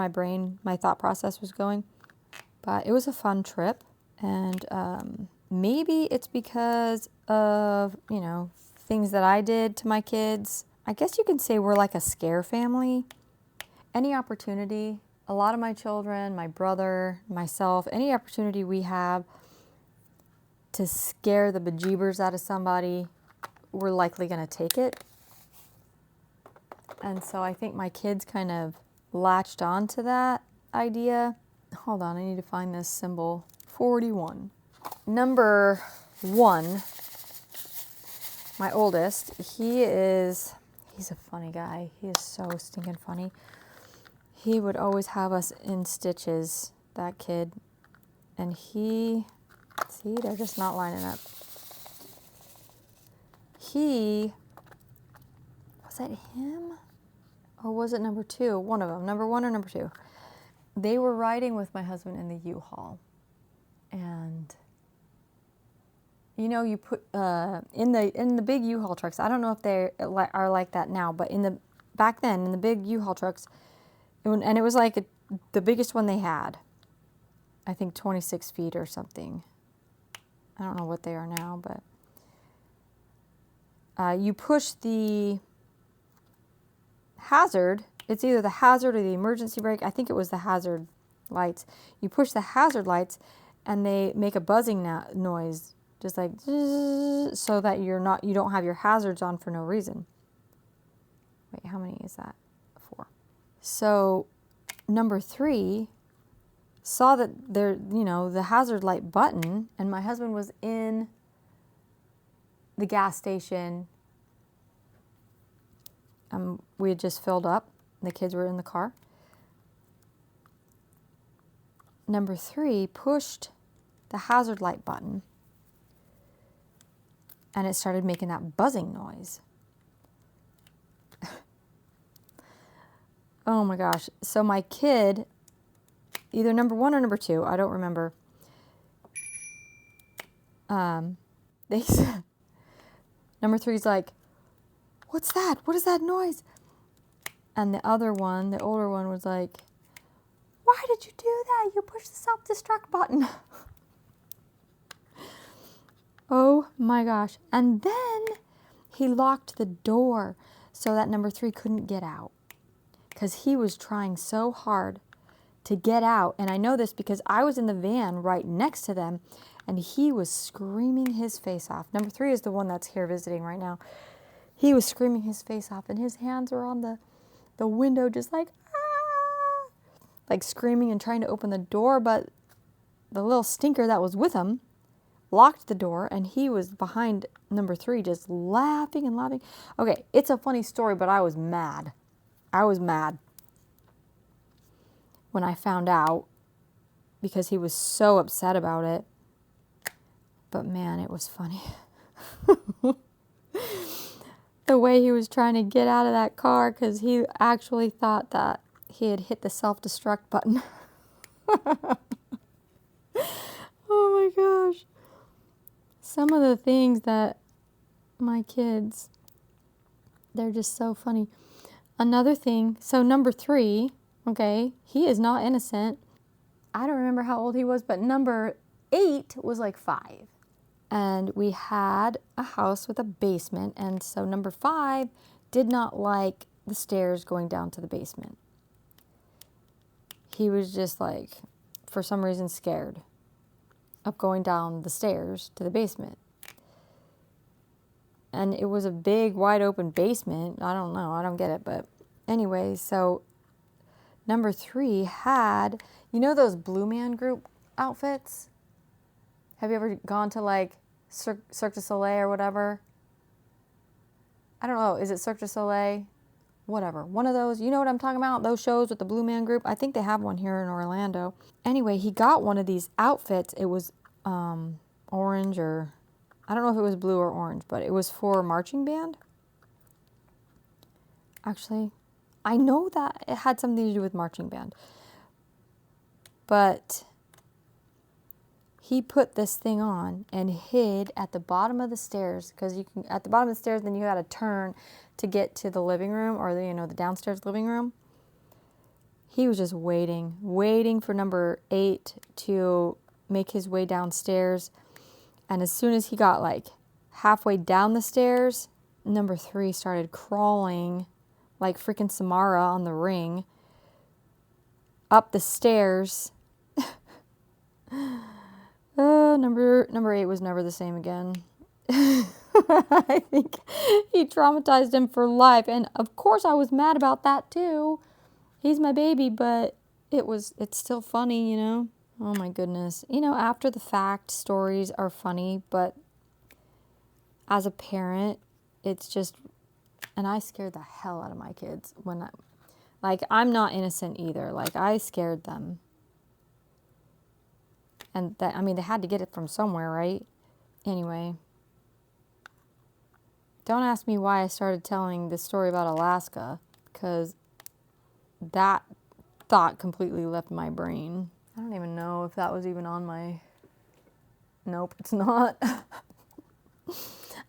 my thought process was going. But it was a fun trip. And maybe it's because of, you know, things that I did to my kids. I guess you can say we're like a scare family. Any opportunity, a lot of my children, my brother, myself, any opportunity we have to scare the bejeebers out of somebody, we're likely going to take it. And so I think my kids kind of latched on to that idea. Hold on, I need to find this symbol. 41. Number 1, my oldest, he's a funny guy. He is so stinking funny. He would always have us in stitches, that kid. And see, they're just not lining up. Was that him? Or was it number 2? One of them, number 1 or number 2. They were riding with my husband in the U-Haul. And you know, you put in the big U-Haul trucks. I don't know if they are like that now, but back then in the big U-Haul trucks, and it was like the biggest one they had. I think 26 feet or something. I don't know what they are now, but you push the hazard. It's either the hazard or the emergency brake. I think it was the hazard lights. You push the hazard lights, and they make a buzzing noise. Just like, so that you don't have your hazards on for no reason. Wait, how many is that? 4. So number 3 saw that the hazard light button, and my husband was in the gas station. We had just filled up. The kids were in the car. Number 3 pushed the hazard light button, and it started making that buzzing noise. Oh my gosh. So my kid, either number 1 or number 2, I don't remember. They said, number 3's like, "What's that? What is that noise?" And the other one, the older one, was like, "Why did you do that? You pushed the self-destruct button." Oh my gosh. And then he locked the door so that number 3 couldn't get out, because he was trying so hard to get out. And I know this because I was in the van right next to them, and he was screaming his face off. Number 3 is the one that's here visiting right now. He was screaming his face off, and his hands were on the window just like, ah! Like screaming and trying to open the door, but the little stinker that was with him locked the door, and he was behind number 3 just laughing and laughing. Okay, it's a funny story, but I was mad. I was mad when I found out because he was so upset about it. But man, it was funny. The way he was trying to get out of that car because he actually thought that he had hit the self-destruct button. Oh my gosh. Some of the things that my kids, they're just so funny. Another thing, so number 3, okay, he is not innocent. I don't remember how old he was, but number 8 was like 5. And we had a house with a basement, and so number 5 did not like the stairs going down to the basement. He was just like, for some reason, scared of going down the stairs to the basement. And it was a big, wide open basement. I don't know, I don't get it, but anyway, so number 3 had, you know those Blue Man Group outfits? Have you ever gone to like Cirque du Soleil or whatever? I don't know. Is it Cirque du Soleil? Whatever. One of those. You know what I'm talking about? Those shows with the Blue Man Group. I think they have one here in Orlando. Anyway, he got one of these outfits. It was orange, or I don't know if it was blue or orange, but it was for marching band. Actually, I know that it had something to do with marching band. But he put this thing on and hid at the bottom of the stairs, because you can, at the bottom of the stairs, then you got to turn to get to the living room, or the downstairs living room. He was just waiting for number 8 to make his way downstairs. And as soon as he got like halfway down the stairs, number 3 started crawling like freaking Samara on the ring up the stairs. Number 8 was never the same again. I think he traumatized him for life, and of course I was mad about that too. He's my baby, but it's still funny, you know. Oh my goodness. After the fact, stories are funny, but as a parent, it's just, and I scared the hell out of my kids when I'm not innocent either. Like, I scared them. And they had to get it from somewhere, right? Anyway, don't ask me why I started telling this story about Alaska, because that thought completely left my brain. I don't even know if that was even on my... Nope, it's not.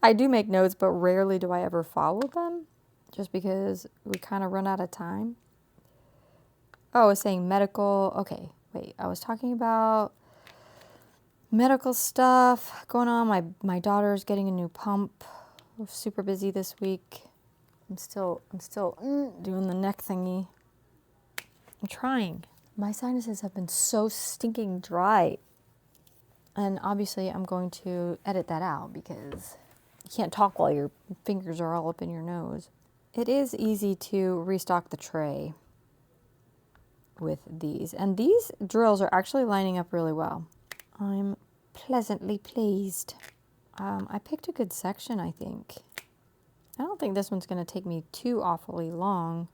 I do make notes, but rarely do I ever follow them, just because we kind of run out of time. Oh, I was saying medical. Okay, wait, I was talking about medical stuff going on. My daughter's getting a new pump. We're super busy this week. I'm still doing the neck thingy. I'm trying. My sinuses have been so stinking dry. And obviously I'm going to edit that out because you can't talk while your fingers are all up in your nose. It is easy to restock the tray with these. And these drills are actually lining up really well. I'm pleasantly pleased. I picked a good section, I think. I don't think this one's going to take me too awfully long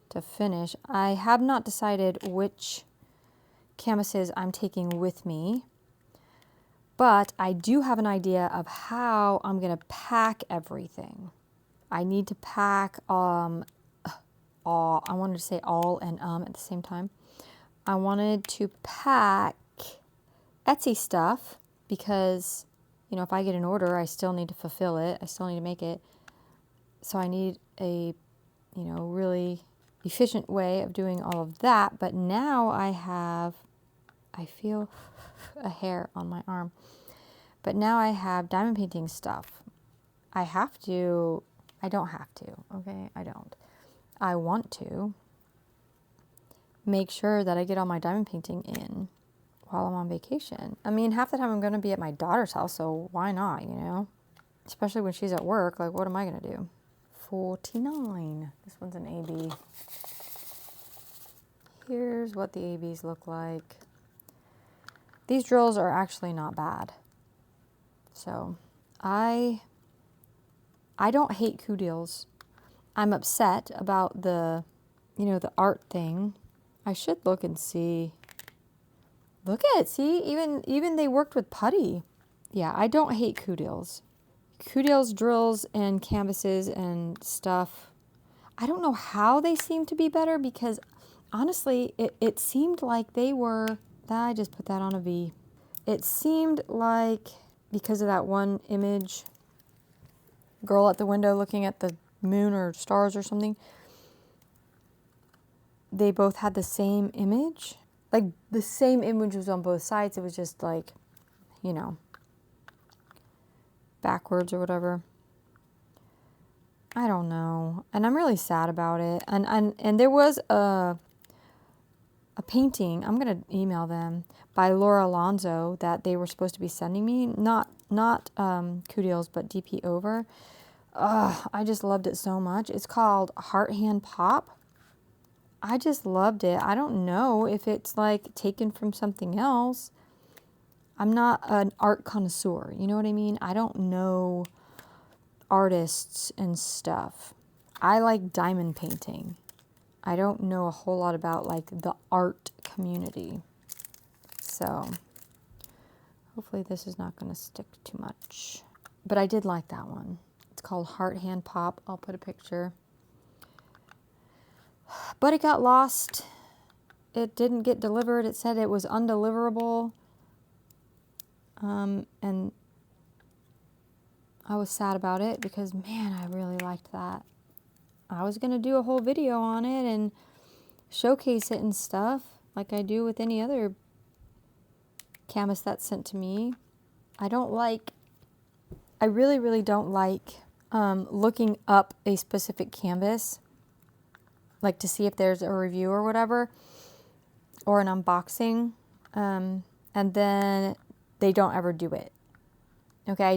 to finish. I have not decided which canvases I'm taking with me, but I do have an idea of how I'm going to pack everything. I need to pack all, I wanted to say all and at the same time. I wanted to pack Etsy stuff because, if I get an order, I still need to fulfill it. I still need to make it. So I need a, really efficient way of doing all of that. But now I feel a hair on my arm. But now I have diamond painting stuff. I don't have to, okay? I don't. I want to make sure that I get all my diamond painting in while I'm on vacation. Half the time I'm going to be at my daughter's house, so why not, Especially when she's at work, like, what am I going to do? 49. This one's an AB. Here's what the ABs look like. These drills are actually not bad. So I don't hate Coodeals. I'm upset about the, the art thing. I should look and see. Look at it. See, even they worked with putty. Yeah, I don't hate Coodeals. Coodeals drills and canvases and stuff. I don't know how they seem to be better because honestly, it seemed like they were, I just put that on a V. It seemed like because of that one image, girl at the window looking at the moon or stars or something, they both had the same image. Like the same image was on both sides. It was just like, backwards or whatever. I don't know. And I'm really sad about it. And there was a painting, I'm going to email them, by Laura Alonso that they were supposed to be sending me. Not Coodeals, but DP over. I just loved it so much. It's called Heart Hand Pop. I just loved it. I don't know if it's like taken from something else. I'm not an art connoisseur. You know what I mean? I don't know artists and stuff. I like diamond painting. I don't know a whole lot about like the art community. So hopefully this is not going to stick too much. But I did like that one. It's called Heart Hand Pop. I'll put a picture. But it got lost. It didn't get delivered. It said it was undeliverable. And I was sad about it because, man, I really liked that. I was going to do a whole video on it and showcase it and stuff like I do with any other canvas that's sent to me. I really, really don't like looking up a specific canvas, like to see if there's a review or whatever, or an unboxing, and then they don't ever do it. Okay, I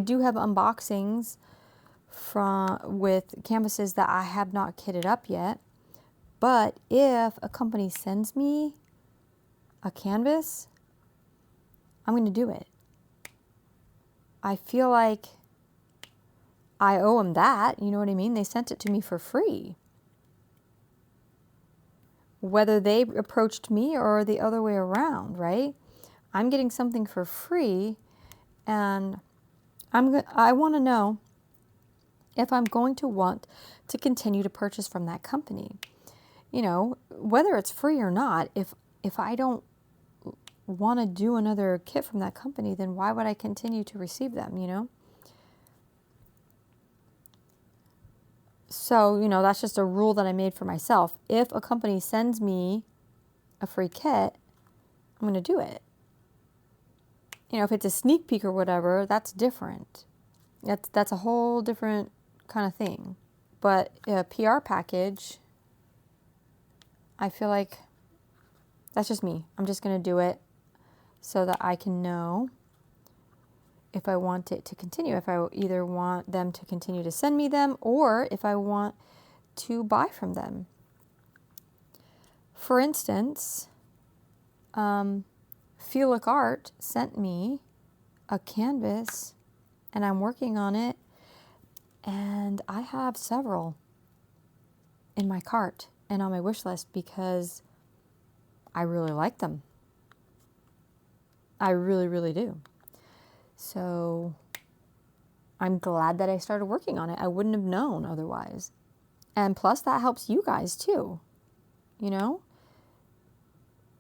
do have unboxings with canvases that I have not kitted up yet. But if a company sends me a canvas, I'm going to do it. I feel like I owe them that. You know what I mean? They sent it to me for free. Whether they approached me or the other way around, right? I'm getting something for free, and I want to know if I'm going to want to continue to purchase from that company. Whether it's free or not, if I don't want to do another kit from that company, then why would I continue to receive them, So, that's just a rule that I made for myself. If a company sends me a free kit, I'm going to do it. If it's a sneak peek or whatever, that's different. That's a whole different kind of thing. But a PR package, I feel like that's just me. I'm just going to do it so that I can know if I want it to continue, if I either want them to continue to send me them or if I want to buy from them. For instance, Feelook Art sent me a canvas and I'm working on it, and I have several in my cart and on my wish list because I really like them. I really, really do. So I'm glad that I started working on it. I wouldn't have known otherwise. And plus that helps you guys too.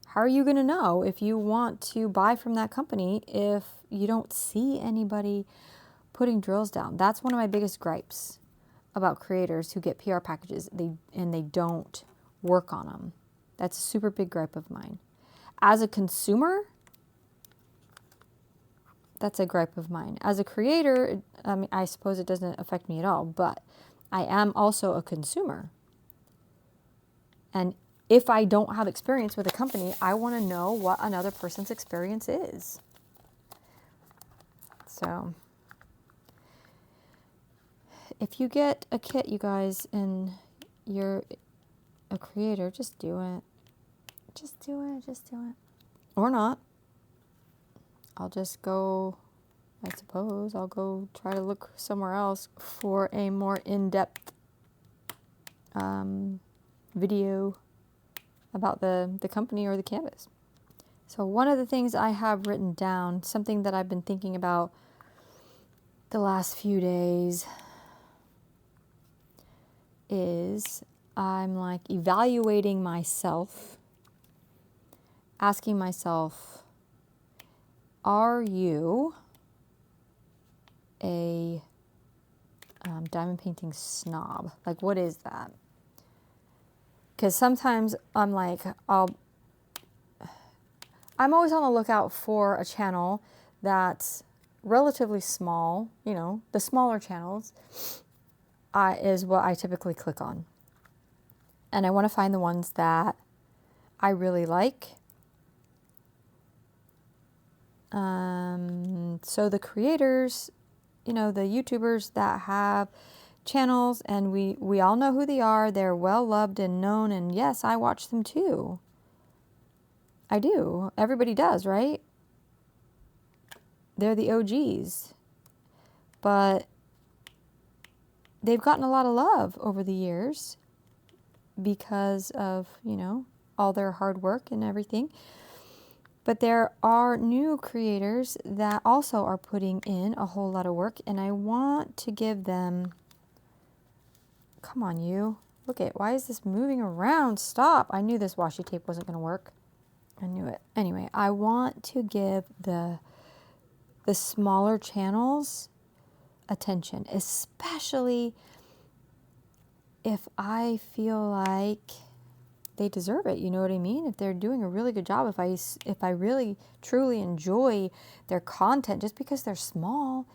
How are you going to know if you want to buy from that company if you don't see anybody putting drills down? That's one of my biggest gripes about creators who get PR packages and they don't work on them. That's a super big gripe of mine. As a consumer, that's a gripe of mine. As a creator, I suppose it doesn't affect me at all, but I am also a consumer. And if I don't have experience with a company, I want to know what another person's experience is. So if you get a kit, you guys, and you're a creator, just do it. Just do it. Or not. I'll just go I suppose I'll go try to look somewhere else for a more in-depth video about the company or the canvas. So one of the things I have written down, something that I've been thinking about the last few days, is I'm like evaluating myself, asking myself, are you a diamond painting snob? Like, what is that? Because sometimes I'm like, I'm always on the lookout for a channel that's relatively small, you know, the smaller channels is what I typically click on. And I want to find the ones that I really like. So the creators, you know, the YouTubers that have channels, and we all know who they are. They're well loved and known, and yes, I watch them too. I do. Everybody does, right? They're the OGs. But they've gotten a lot of love over the years because of, you know, all their hard work and everything. But there are new creators that also are putting in a whole lot of work, and I want to give them... Come on, you. Look at, why is this moving around? Stop. I knew this washi tape wasn't going to work. I knew it. Anyway, I want to give the smaller channels attention, especially if I feel like they deserve it. You know what I mean? If they're doing a really good job, if I really truly enjoy their content, just because they're small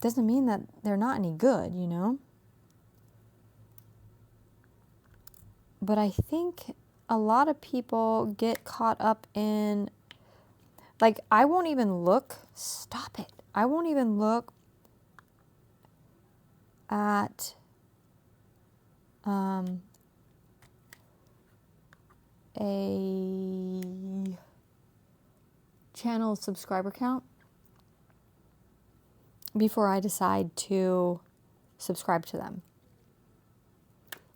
doesn't mean that they're not any good, you know? But I think a lot of people get caught up in, like, I won't even look, stop it. I won't even look at a channel subscriber count before I decide to subscribe to them.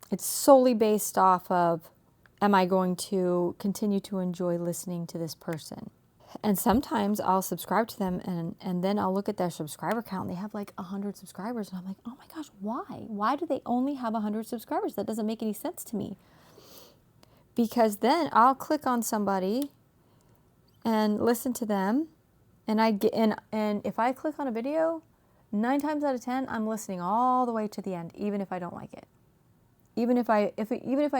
It's solely based off of, am I going to continue to enjoy listening to this person? And sometimes I'll subscribe to them and then I'll look at their subscriber count. They have like 100 subscribers and I'm like, oh my gosh, why? Why do they only have 100 subscribers? That doesn't make any sense to me. Because then I'll click on somebody and listen to them, and and if I click on a video, 9 times out of 10, I'm listening all the way to the end, even if I don't like it. Even if I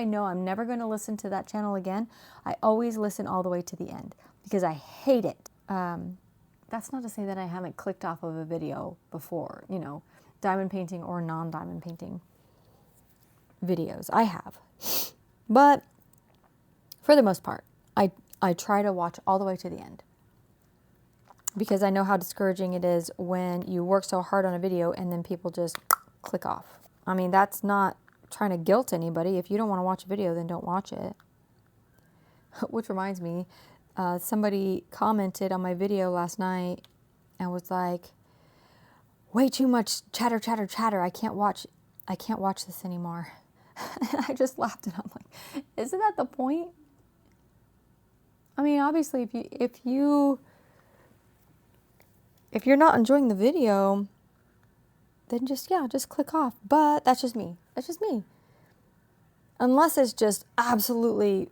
know I'm never going to listen to that channel again, I always listen all the way to the end because I hate it. That's not to say that I haven't clicked off of a video before, you know, diamond painting or non-diamond painting videos. I have. But for the most part, I try to watch all the way to the end because I know how discouraging it is when you work so hard on a video and then people just click off. I mean, that's not trying to guilt anybody. If you don't want to watch a video, then don't watch it. Which reminds me, somebody commented on my video last night and was like, way too much chatter, chatter, chatter. I can't watch this anymore. And I just laughed and I'm like, isn't that the point? I mean, obviously if you're not enjoying the video, then just click off. But that's just me. That's just me. Unless it's just absolutely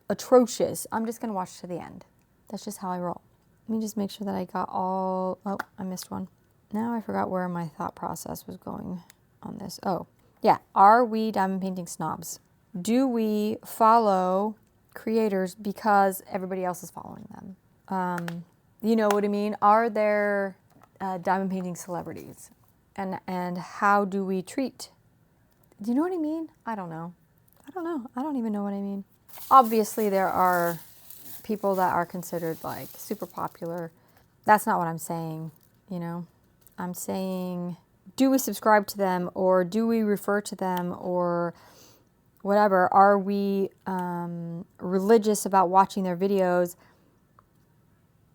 atrocious, I'm just going to watch to the end. That's just how I roll. Let me just make sure that I got all... Oh, I missed one. Now I forgot where my thought process was going on this. Oh, yeah. Are we diamond painting snobs? Do we follow creators because everybody else is following them? You know what I mean? Are there diamond painting celebrities? And how do we treat? Do you know what I mean? I don't know. I don't even know what I mean. Obviously, there are people that are considered like super popular. That's not what I'm saying, you know. I'm saying, do we subscribe to them or do we refer to them or whatever? Are we religious about watching their videos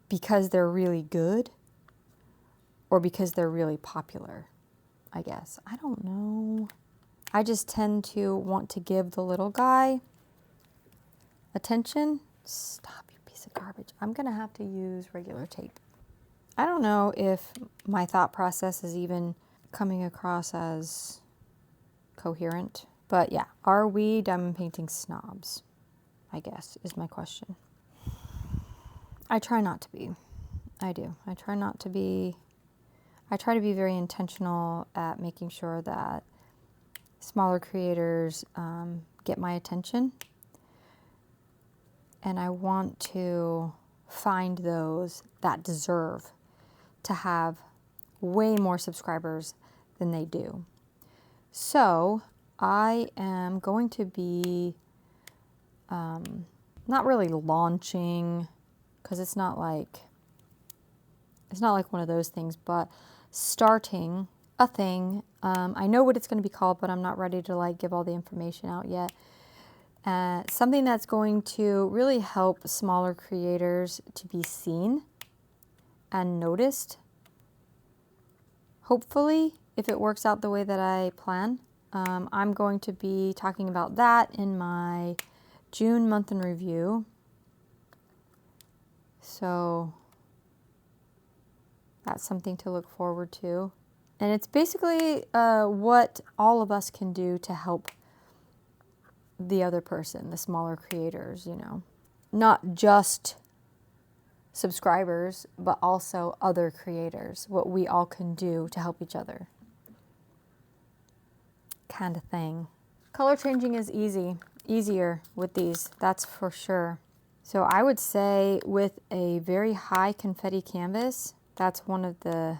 because they're really good? or because they're really popular, I guess. I don't know. I just tend to want to give the little guy attention. Stop, you piece of garbage. I'm going to have to use regular tape. I don't know if my thought process is even coming across as coherent. But yeah, are we diamond painting snobs? I guess is my question. I try not to be. I do. I try not to be. I try to be very intentional at making sure that smaller creators get my attention. And I want to find those that deserve to have way more subscribers than they do. So I am going to be not really launching, because it's not like one of those things, but starting a thing. I know what it's going to be called, but I'm not ready to like give all the information out yet. Something that's going to really help smaller creators to be seen and noticed. Hopefully, if it works out the way that I plan. I'm going to be talking about that in my June month in review. So that's something to look forward to. And it's basically what all of us can do to help the other person, the smaller creators, you know. Not just subscribers, but also other creators. What we all can do to help each other. Kind of thing. Color changing is easier with these, that's for sure. So I would say with a very high confetti canvas, that's one of the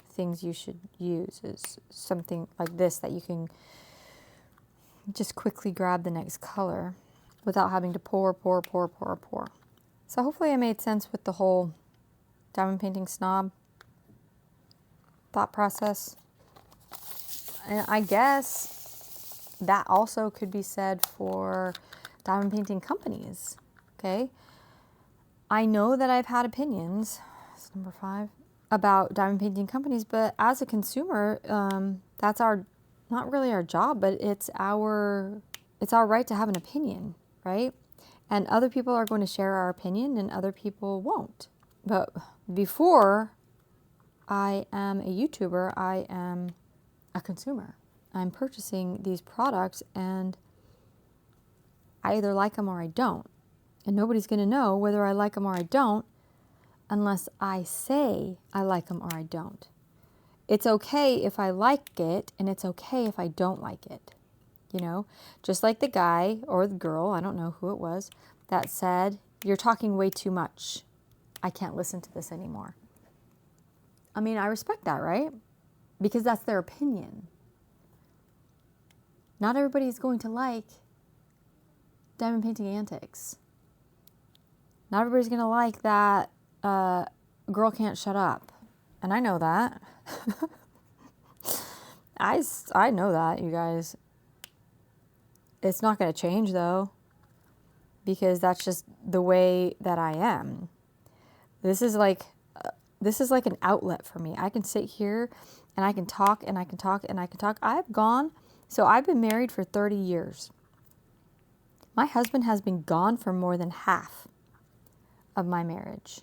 things you should use, is something like this that you can just quickly grab the next color without having to pour. So hopefully I made sense with the whole diamond painting snob thought process. And I guess that also could be said for diamond painting companies, okay? I know that I've had opinions, that's number 5, about diamond painting companies, but as a consumer, that's not really our job, but it's our right to have an opinion, right? And other people are going to share our opinion and other people won't. But before I am a YouTuber, I am a consumer. I'm purchasing these products and I either like them or I don't. And nobody's going to know whether I like them or I don't unless I say I like them or I don't. It's okay if I like it and it's okay if I don't like it. You know, just like the guy or the girl, I don't know who it was, that said, "You're talking way too much. I can't listen to this anymore." I mean, I respect that, right? Because that's their opinion. Not everybody's going to like diamond painting antics. Not everybody's going to like that girl can't shut up. And I know that. I know that, you guys. It's not going to change, though, because that's just the way that I am. This is like an outlet for me. I can sit here and I can talk and I can talk and I can talk. I've been married for 30 years. My husband has been gone for more than half of my marriage.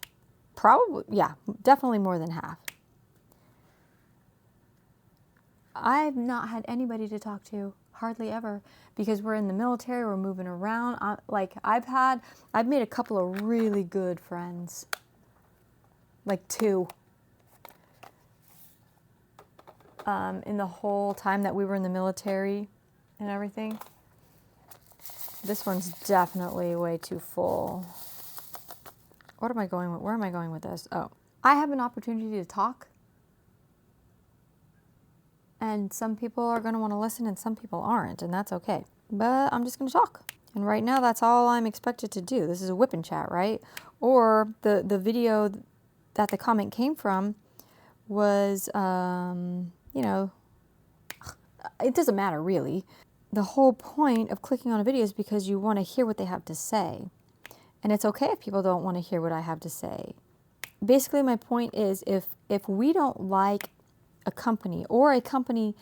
Probably, yeah, definitely more than half. I've not had anybody to talk to, hardly ever, because we're in the military, we're moving around. I've made a couple of really good friends, like 2, in the whole time that we were in the military and everything. This one's definitely way too full. Where am I going with this? Oh, I have an opportunity to talk. And some people are going to want to listen and some people aren't, and that's okay. But I'm just going to talk. And right now, that's all I'm expected to do. This is a whip and chat, right? Or the video that the comment came from was, you know, it doesn't matter really. The whole point of clicking on a video is because you want to hear what they have to say. And it's okay if people don't want to hear what I have to say. basically my point is if we don't like a company or a company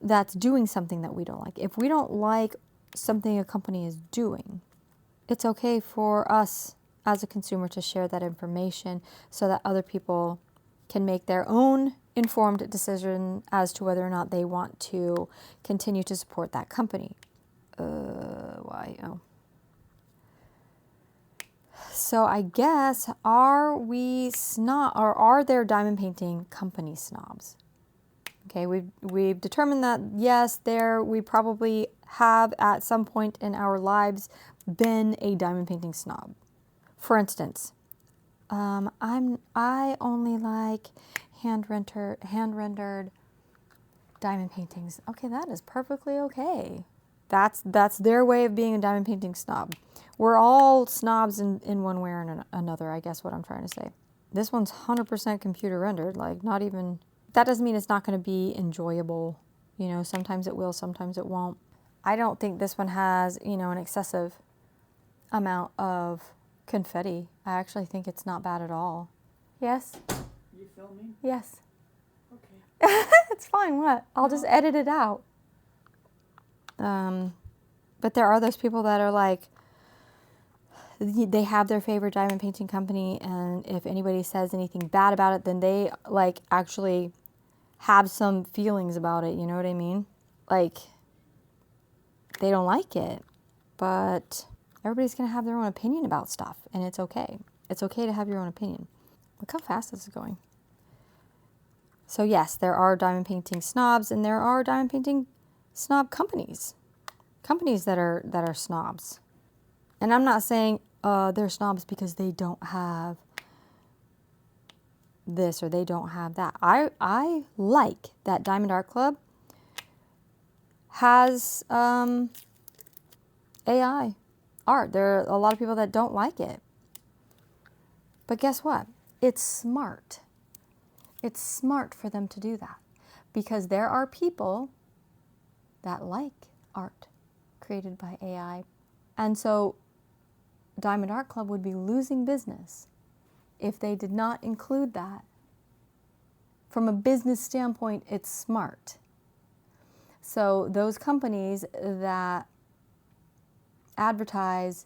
that's doing something that we don't like, if we don't like something a company is doing, it's okay for us as a consumer to share that information so that other people can make their own informed decision as to whether or not they want to continue to support that company. Why? Oh. So I guess, are we snob, or are there diamond painting company snobs? Okay, we've determined that yes, we probably have at some point in our lives been a diamond painting snob. For instance, I only like hand rendered diamond paintings. Okay, that is perfectly okay. That's their way of being a diamond painting snob. We're all snobs in one way or another, I guess what I'm trying to say. This one's 100% computer rendered, like not even, that doesn't mean it's not going to be enjoyable. You know, sometimes it will, sometimes it won't. I don't think this one has, you know, an excessive amount of confetti. I actually think it's not bad at all. Yes? You filming? Yes. Okay. It's fine, what? I'll just edit it out. But there are those people that are like, they have their favorite diamond painting company, and if anybody says anything bad about it, then they like actually have some feelings about it, you know what I mean? Like, they don't like it, but everybody's gonna have their own opinion about stuff, and it's okay. It's okay to have your own opinion. Look how fast this is going. So yes, there are diamond painting snobs, and there are diamond painting snob companies. Companies that are snobs. And I'm not saying they're snobs because they don't have this or they don't have that. I like that Diamond Art Club has AI art. There are a lot of people that don't like it. But guess what? It's smart. It's smart for them to do that because there are people that like art created by AI. And so Diamond Art Club would be losing business if they did not include that. From a business standpoint, it's smart. So those companies that advertise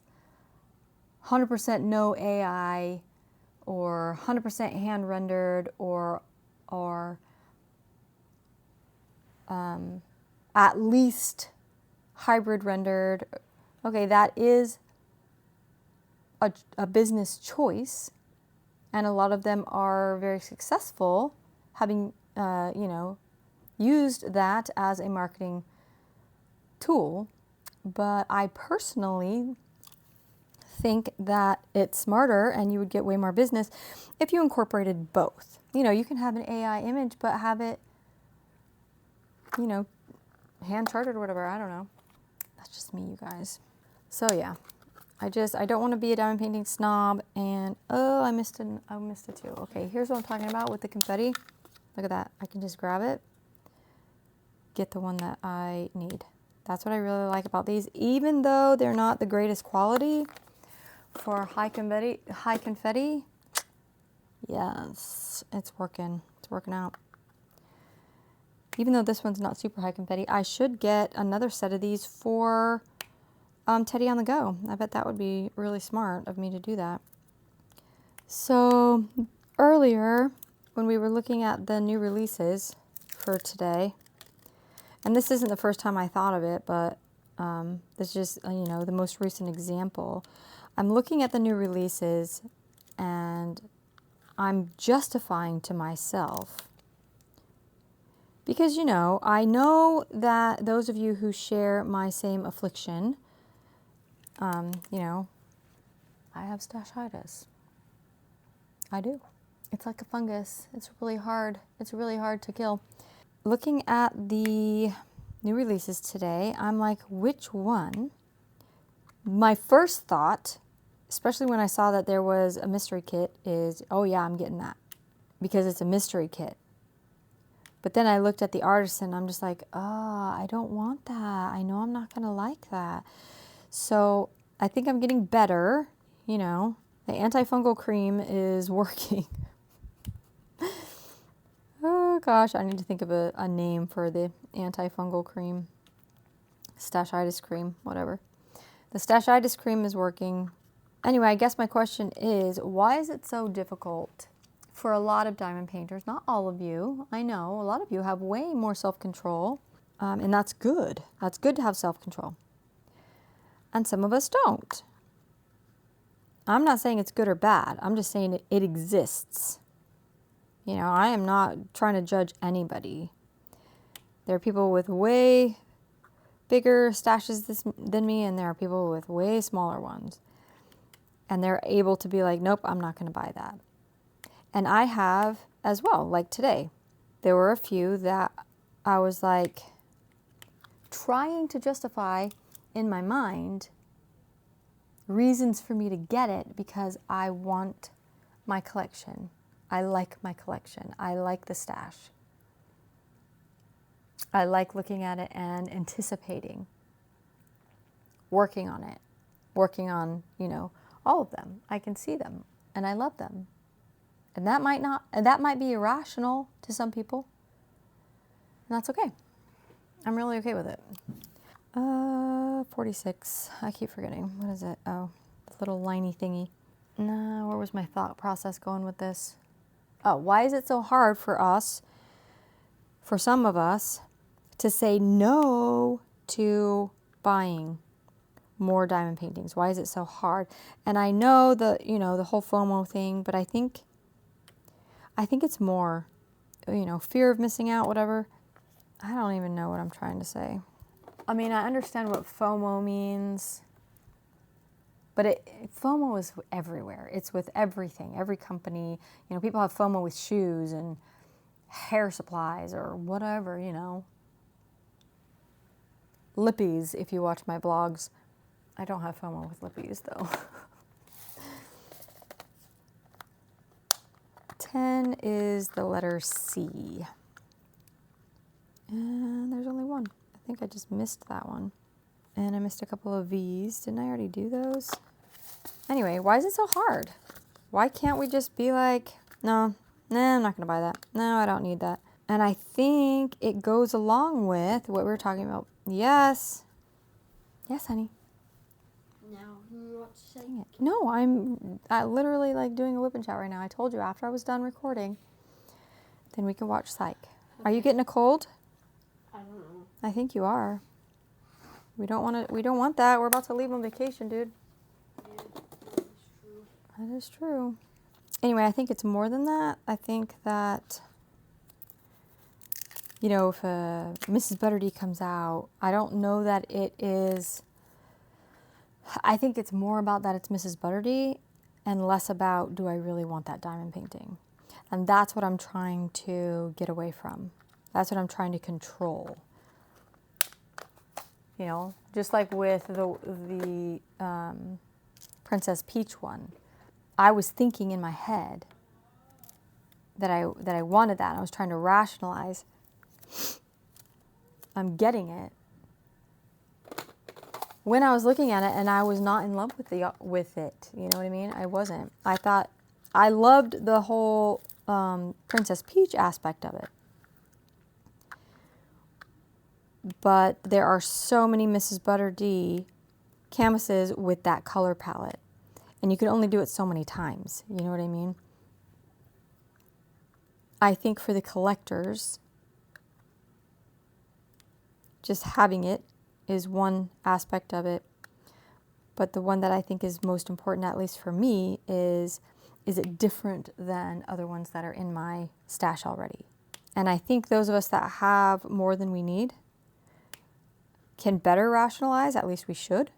100% no AI or 100% hand rendered or at least hybrid rendered, okay, that is a business choice, and a lot of them are very successful having used that as a marketing tool. But I personally think that it's smarter and you would get way more business if you incorporated both. You know, you can have an AI image but have it, you know, hand charted or whatever. I don't know. That's just me, you guys. So yeah, I don't want to be a diamond painting snob. And oh, I missed it too. Okay, here's what I'm talking about with the confetti. Look at that. I can just grab it, get the one that I need. That's what I really like about these, even though they're not the greatest quality for high confetti. Yes, it's working. It's working out. Even though this one's not super high confetti, I should get another set of these for Teddy on the Go. I bet that would be really smart of me to do that. So earlier, when we were looking at the new releases for today, and this isn't the first time I thought of it, but this is just, the most recent example. I'm looking at the new releases and I'm justifying to myself because, I know that those of you who share my same affliction, I have stashitis. I do. It's like a fungus. It's really hard. It's really hard to kill. Looking at the new releases today, I'm like, which one? My first thought, especially when I saw that there was a mystery kit, is, oh yeah, I'm getting that because it's a mystery kit. But then I looked at the artisan, I'm just like, I don't want that. I know I'm not going to like that. So I think I'm getting better, I The antifungal cream is working. Oh gosh, I need to think of a name for the antifungal cream. Stashitis cream, whatever. The stashitis cream is working. Anyway, I guess my question is, why is it so difficult for a lot of diamond painters? Not all of you. I know a lot of you have way more self-control, and that's good. That's good to have self-control. And some of us don't. I'm not saying it's good or bad. I'm just saying it exists. You know, I am not trying to judge anybody. There are people with way bigger stashes than me, and there are people with way smaller ones. And they're able to be like, nope, I'm not going to buy that. And I have as well, like today. There were a few that I was like trying to justify in my mind reasons for me to get it because I want my collection. I like my collection. I like the stash. I like looking at it and anticipating, working on it, working on, you know, all of them. I can see them and I love them. And that might be irrational to some people. And that's okay. I'm really okay with it. 46. I keep forgetting. What is it? Oh, the little liney thingy. No, where was my thought process going with this? Oh, why is it so hard for us, for some of us, to say no to buying more diamond paintings? Why is it so hard? And I know the whole FOMO thing, but I think it's more, fear of missing out, whatever. I don't even know what I'm trying to say. I mean, I understand what FOMO means, but FOMO is everywhere. It's with everything, every company. People have FOMO with shoes and hair supplies or whatever, Lippies, if you watch my blogs. I don't have FOMO with Lippies, though. 10 is the letter C. And there's only one. I think I just missed that one. And I missed a couple of V's. Didn't I already do those? Anyway, why is it so hard? Why can't we just be like, no, I'm not going to buy that. No, I don't need that. And I think it goes along with what we were talking about. Yes. Yes, honey. Now, what to say? Dang it. No, I'm literally like doing a whip and chat right now. I told you after I was done recording, then we can watch Psych. Okay. Are you getting a cold? I don't know. I think you are. We don't want that. We're about to leave on vacation, dude. Yeah, that is true. That is true. Anyway, I think it's more than that. I think that, if Mrs. Butterdy comes out, I don't know that it is. I think it's more about that it's Mrs. Butterdy and less about, do I really want that diamond painting? And that's what I'm trying to get away from. That's what I'm trying to control. Just like with the Princess Peach one, I was thinking in my head that I wanted that. I was trying to rationalize. I'm getting it. When I was looking at it, and I was not in love with it. You know what I mean? I wasn't. I thought I loved the whole Princess Peach aspect of it. But there are so many Mrs. Butterdy canvases with that color palette. And you can only do it so many times. You know what I mean? I think for the collectors, just having it is one aspect of it. But the one that I think is most important, at least for me, is it different than other ones that are in my stash already? And I think those of us that have more than we need can better rationalize, at least we should,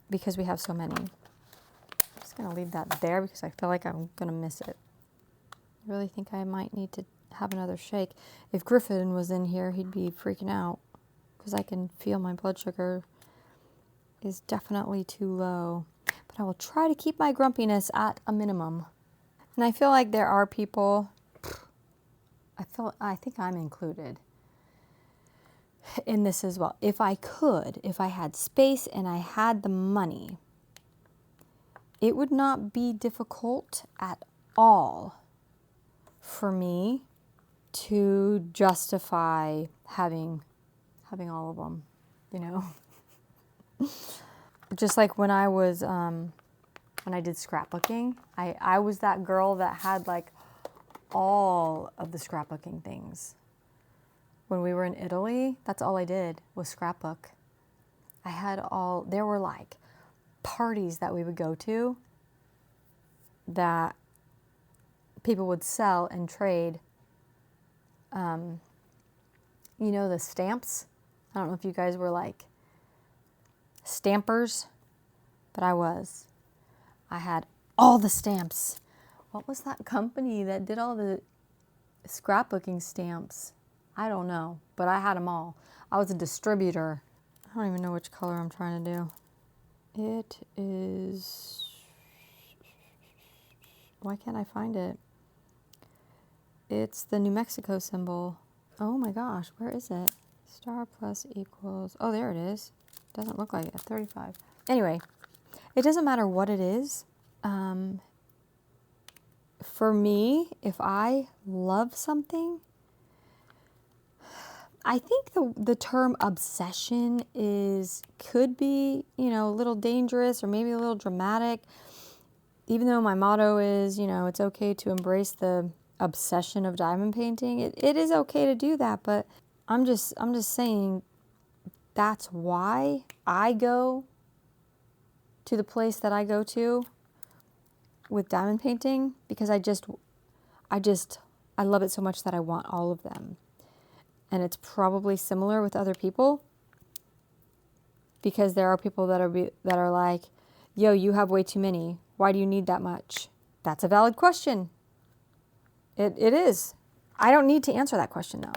because we have so many. I'm just going to leave that there because I feel like I'm going to miss it. I really think I might need to have another shake. If Griffin was in here, he'd be freaking out because I can feel my blood sugar is definitely too low. But I will try to keep my grumpiness at a minimum. And I feel like there are people, I think I'm included in this as well. If I had space and I had the money, it would not be difficult at all for me to justify having all of them, you know. Just like when I was when I did scrapbooking, I was that girl that had like all of the scrapbooking things. When we were in Italy, that's all I did was scrapbook. I had all, there were like parties that we would go to that people would sell and trade. You know, the stamps? I don't know if you guys were like stampers, but I was. I had all the stamps. What was that company that did all the scrapbooking stamps? I don't know, but I had them all. I was a distributor. I don't even know which color I'm trying to do. It is, why can't I find it? It's the New Mexico symbol. Oh my gosh, where is it? Star plus equals, oh, there it is. Doesn't look like it, 35. Anyway, it doesn't matter what it is. For me, if I love something, I think the term obsession could be, you know, a little dangerous or maybe a little dramatic. Even though my motto is, you know, it's okay to embrace the obsession of diamond painting. It is okay to do that, but I'm just saying that's why I go to the place that I go to with diamond painting, because I love it so much that I want all of them. And it's probably similar with other people, because there are people that are like, yo, you have way too many. Why do you need that much? That's a valid question. It is. I don't need to answer that question though.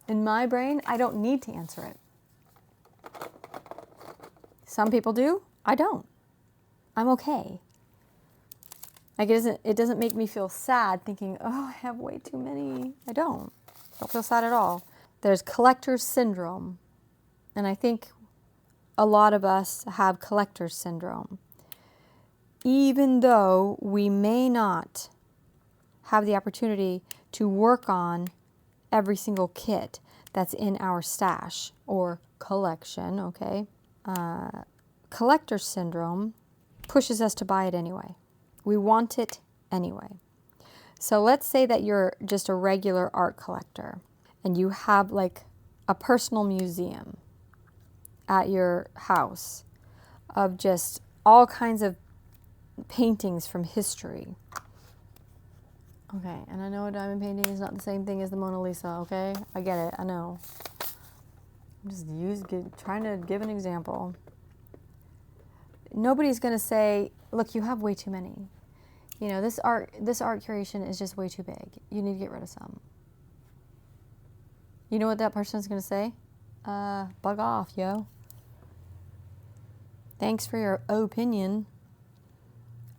In my brain, I don't need to answer it. Some people do. I don't. I'm okay. Like it doesn't make me feel sad thinking, oh, I have way too many. I don't feel sad at all. There's collector's syndrome. And I think a lot of us have collector's syndrome. Even though we may not have the opportunity to work on every single kit that's in our stash or collection, okay? Collector's syndrome pushes us to buy it anyway. We want it anyway. So let's say that you're just a regular art collector and you have like a personal museum at your house of just all kinds of paintings from history. Okay, and I know a diamond painting is not the same thing as the Mona Lisa, okay? I get it, I know. I'm just trying to give an example. Nobody's gonna say, look, you have way too many. You know, this art curation is just way too big. You need to get rid of some. You know what that person's gonna say? Bug off, yo. Thanks for your opinion.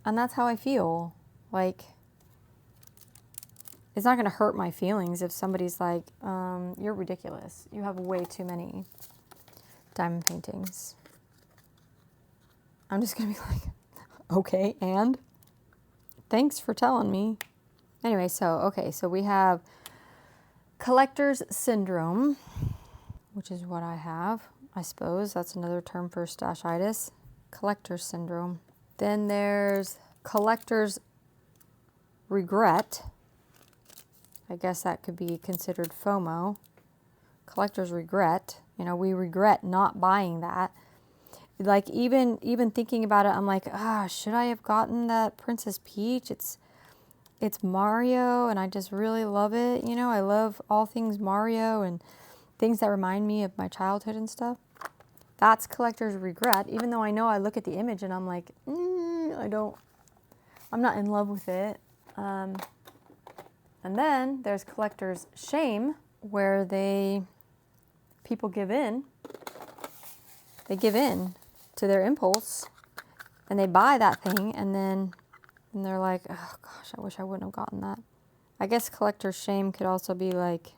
And that's how I feel. Like, it's not gonna hurt my feelings if somebody's like, you're ridiculous. You have way too many diamond paintings. I'm just gonna be like, okay, and? Thanks for telling me. Anyway, so we have collector's syndrome, which is what I have, I suppose. That's another term for stashitis. Collector's syndrome. Then there's collector's regret. I guess that could be considered FOMO. Collector's regret. You know, we regret not buying that. Like even thinking about it, I'm like, should I have gotten that Princess Peach? It's Mario, and I just really love it. You know, I love all things Mario and things that remind me of my childhood and stuff. That's collector's regret, even though I know I look at the image and I'm like, I'm not in love with it. And then there's collector's shame, where people give in. They give in to their impulse and they buy that thing, and then they're like, oh gosh, I wish I wouldn't have gotten that. I guess collector's shame could also be like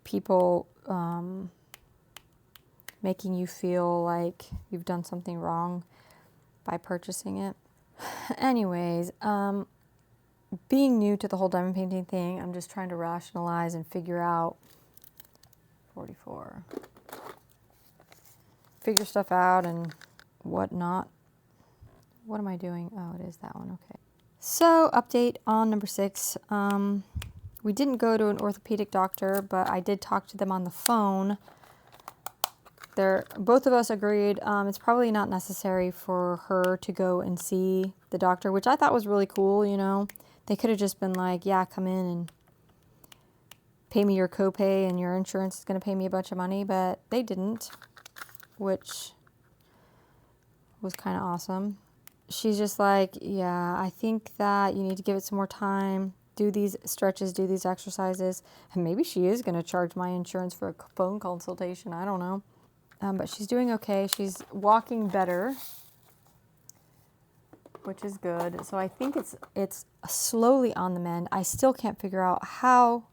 people making you feel like you've done something wrong. by purchasing it. Anyways, being new to the whole diamond painting thing, I'm just trying to rationalize and figure out 44. Figure stuff out and whatnot. What am I doing? Oh, it is that one. Okay. So, update on number 6. We didn't go to an orthopedic doctor, but I did talk to them on the phone. Both of us agreed it's probably not necessary for her to go and see the doctor, which I thought was really cool, you know. They could have just been like, yeah, come in and pay me your copay and your insurance is going to pay me a bunch of money, but they didn't, which was kind of awesome. She's just like, yeah, I think that you need to give it some more time, do these stretches, do these exercises, and maybe she is going to charge my insurance for a phone consultation. I don't know. But she's doing okay. She's walking better, which is good. So I think it's slowly on the mend. I still can't figure out how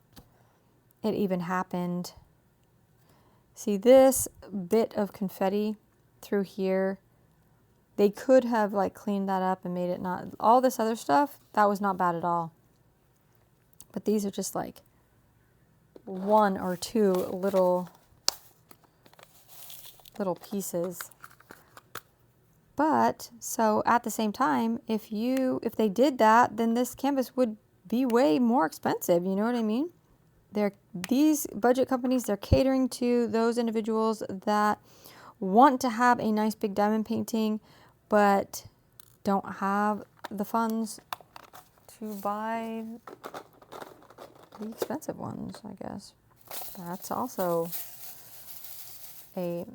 it even happened. See this bit of confetti through here? They could have like cleaned that up and made it not, all this other stuff, that was not bad at all. But these are just like 1 or 2 little pieces. But so at the same time, if they did that, then this canvas would be way more expensive, you know what I mean? These budget companies, they're catering to those individuals that want to have a nice big diamond painting but don't have the funds to buy the expensive ones, I guess. That's also a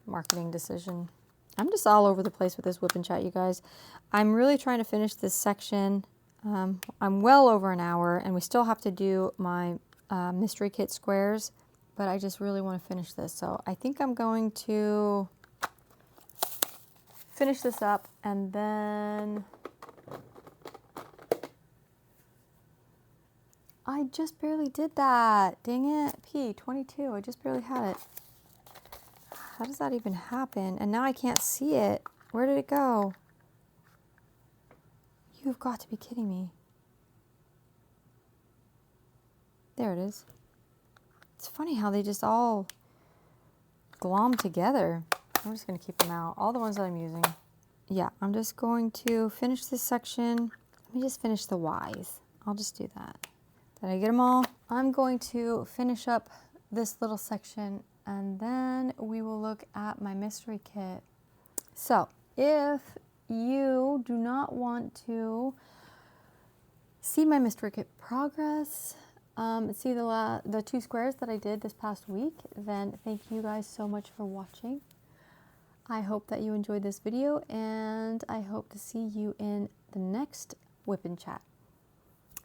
marketing decision. I'm just all over the place with this whip and chat, you guys. I'm really trying to finish this section. I'm well over an hour, and we still have to do my mystery kit squares, but I just really want to finish this. So I think I'm going to finish this up, and then I just barely did that. Dang it. P22. I just barely had it. How does that even happen? And now I can't see it. Where did it go? You've got to be kidding me. There it is. It's funny how they just all glom together. I'm just going to keep them out. All the ones that I'm using. Yeah, I'm just going to finish this section. Let me just finish the Y's. I'll just do that. Did I get them all? I'm going to finish up this little section, and then we will look at my mystery kit. So if you do not want to see my mystery kit progress, see the 2 squares that I did this past week, then thank you guys so much for watching. I hope that you enjoyed this video, and I hope to see you in the next whip and chat.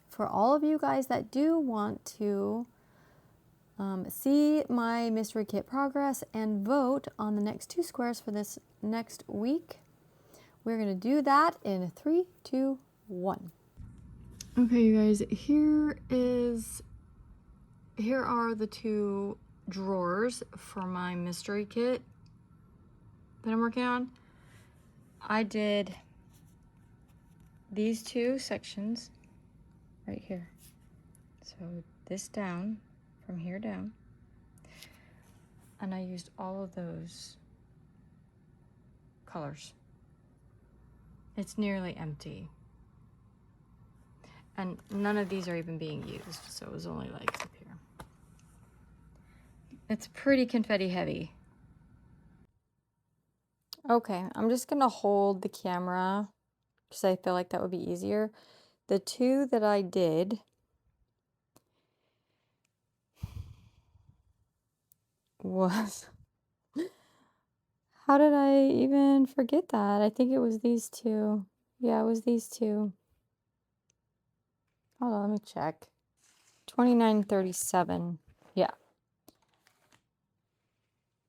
For all of you guys that do want to see my mystery kit progress and vote on the next 2 squares for this next week, we're going to do that in 3, 2, 1. Okay, you guys, here are the 2 drawers for my mystery kit that I'm working on. I did these 2 sections right here. So this down, from here down, and I used all of those colors. It's nearly empty. And none of these are even being used, so it was only like up here. It's pretty confetti heavy. Okay, I'm just gonna hold the camera because I feel like that would be easier. The 2 that I did was, how did I even forget that? I think it was these 2. Yeah, it was these 2. Hold on, let me check. 29.37. Yeah.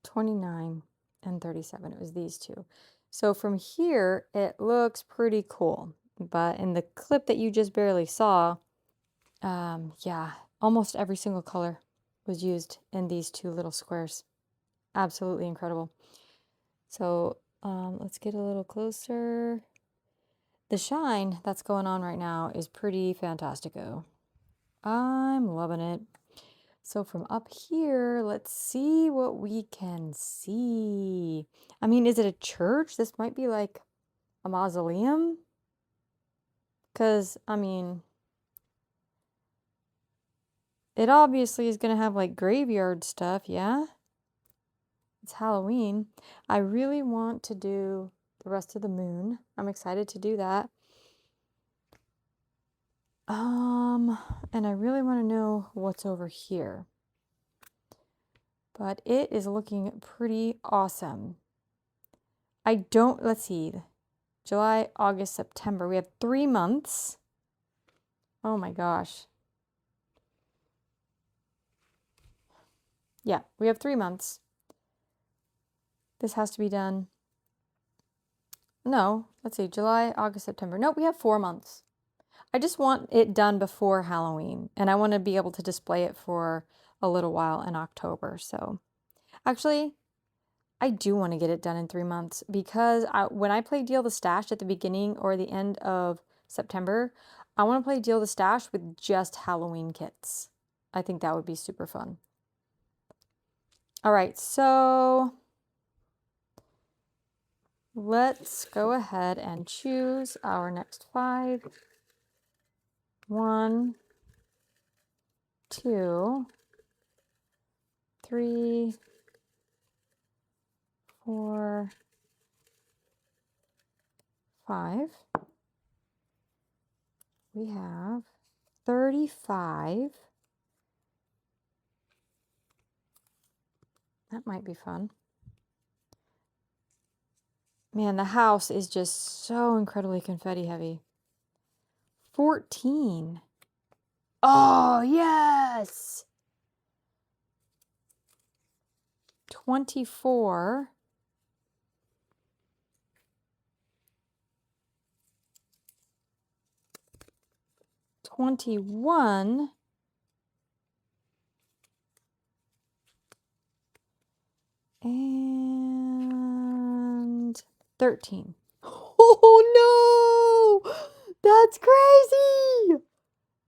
29 and 37. It was these 2. So from here, it looks pretty cool. But in the clip that you just barely saw, yeah, almost every single color was used in these 2 little squares. Absolutely incredible. So Let's get a little closer. The shine that's going on right now is pretty fantastico. I'm loving it. So from up here, let's see what we can see. I mean, is it a church? This might be like a mausoleum. Because, I mean, it obviously is going to have like graveyard stuff, yeah? It's Halloween. I really want to do the rest of the moon. I'm excited to do that. And I really want to know what's over here. But it is looking pretty awesome. Let's see. July, August, September. We have 3 months. Oh my gosh. Yeah, we have 3 months. This has to be done. No, let's see. July, August, September. Nope, we have 4 months. I just want it done before Halloween, and I want to be able to display it for a little while in October. So, actually, I do want to get it done in 3 months because when I play Deal the Stash at the beginning or the end of September, I want to play Deal the Stash with just Halloween kits. I think that would be super fun. All right, so let's go ahead and choose our next 5. 1, 2, 3, 4, 5. We have 35. That might be fun. Man, the house is just so incredibly confetti heavy. 14. Oh, yes! 24. 21. And 13. Oh no! That's crazy!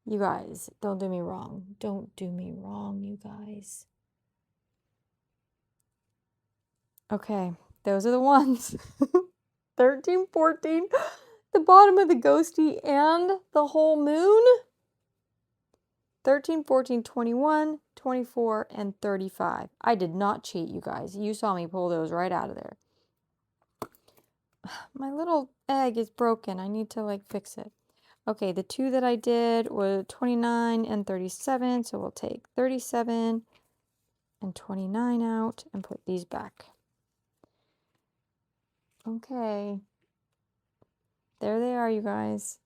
You guys, don't do me wrong. Don't do me wrong, you guys. Okay, those are the ones. 13, 14, the bottom of the ghosty and the whole moon. 13, 14, 21, 24, and 35. I did not cheat, you guys. You saw me pull those right out of there. My little egg is broken. I need to like fix it. Okay, the 2 that I did were 29 and 37. So we'll take 37 and 29 out and put these back. Okay. There they are, you guys.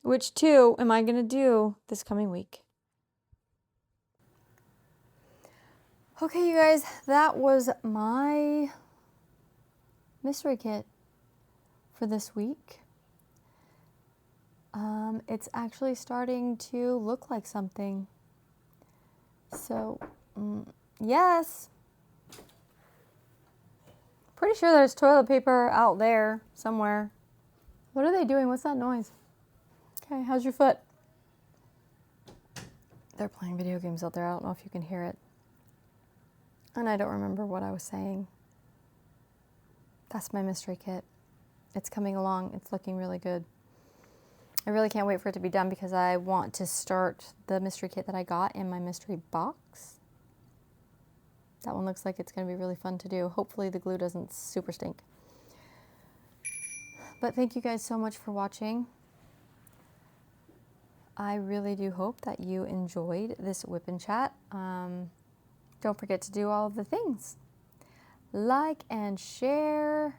Which 2 am I going to do this coming week? Okay, you guys, that was my mystery kit for this week. It's actually starting to look like something. So, yes. Pretty sure there's toilet paper out there somewhere. What are they doing? What's that noise? Okay, how's your foot? They're playing video games out there. I don't know if you can hear it. And I don't remember what I was saying. That's my mystery kit. It's coming along. It's looking really good. I really can't wait for it to be done because I want to start the mystery kit that I got in my mystery box. That one looks like it's going to be really fun to do. Hopefully the glue doesn't super stink. But thank you guys so much for watching. I really do hope that you enjoyed this whip and chat. Don't forget to do all of the things. Like and share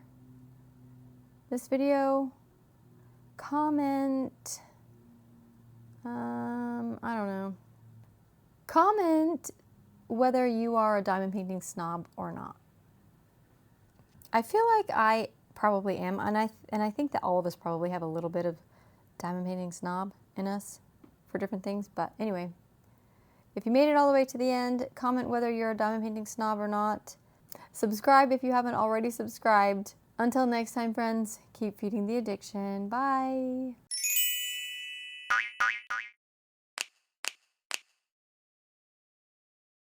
this video. Comment. I don't know. Comment whether you are a diamond painting snob or not. I feel like I probably am, and I think that all of us probably have a little bit of diamond painting snob in us for different things. But anyway, if you made it all the way to the end, comment whether you're a diamond painting snob or not. Subscribe if you haven't already subscribed. Until next time, friends, keep feeding the addiction. Bye.